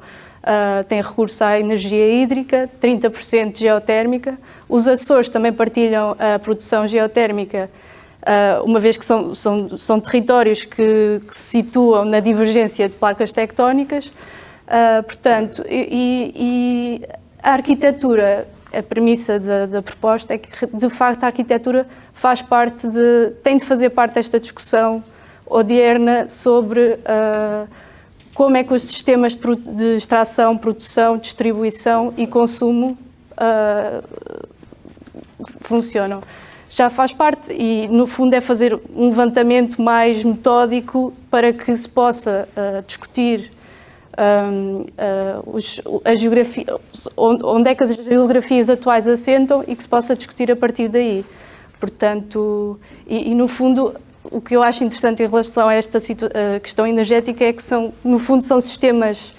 tem recurso à energia hídrica, 30% geotérmica. Os Açores também partilham a produção geotérmica, uma vez que são territórios que se situam na divergência de placas tectónicas. Portanto, e a arquitetura, a premissa da proposta é que, de facto, a arquitetura tem de fazer parte desta discussão odierna sobre como é que os sistemas de extração, produção, distribuição e consumo funcionam. Já faz parte e, no fundo, é fazer um levantamento mais metódico para que se possa discutir a geografia, onde é que as geografias atuais assentam e que se possa discutir a partir daí. Portanto, e no fundo, o que eu acho interessante em relação a esta questão energética é que no fundo são sistemas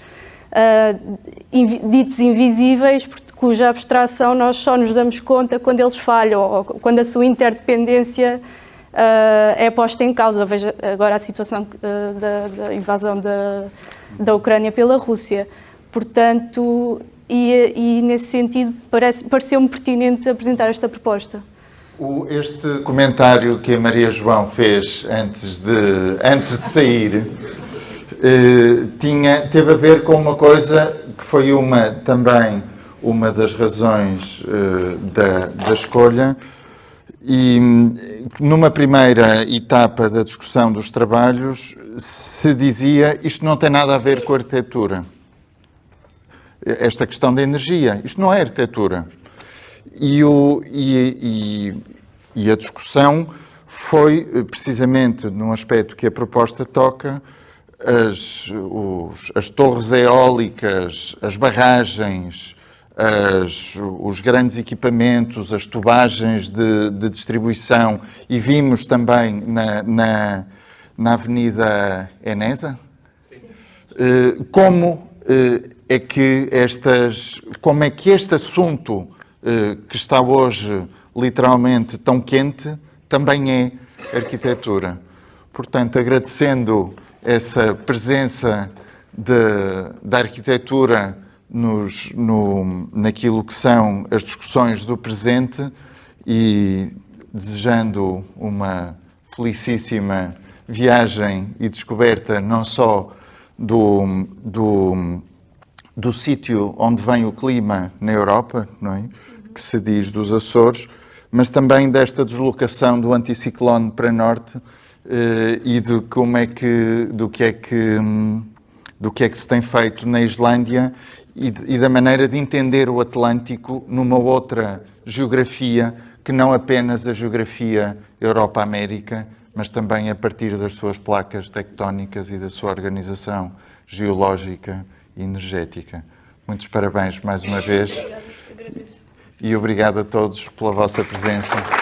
ditos invisíveis, cuja abstração nós só nos damos conta quando eles falham, ou quando a sua interdependência é posta em causa. Veja agora a situação da invasão da Ucrânia pela Rússia. Portanto, e nesse sentido, pareceu-me pertinente apresentar esta proposta. Este comentário que a Maria João fez antes de sair teve a ver com uma coisa que foi também uma das razões da escolha, e numa primeira etapa da discussão dos trabalhos se dizia: isto não tem nada a ver com a arquitetura, esta questão da energia, isto não é arquitetura. E a discussão foi precisamente num aspecto que a proposta toca: as torres eólicas, as barragens, os grandes equipamentos, as tubagens de distribuição, e vimos também na Avenida Enesa, como é que este assunto que está hoje literalmente tão quente também é arquitetura. Portanto, agradecendo essa presença da arquitetura naquilo que são as discussões do presente, e desejando uma felicíssima viagem e descoberta não só do sítio onde vem o clima na Europa, não é? Que se diz dos Açores, mas também desta deslocação do anticiclone para norte, e do que é que se tem feito na Islândia, e da maneira de entender o Atlântico numa outra geografia, que não apenas a geografia Europa-América, mas também a partir das suas placas tectónicas e da sua organização geológica e energética. Muitos parabéns mais uma vez. E obrigado a todos pela vossa presença.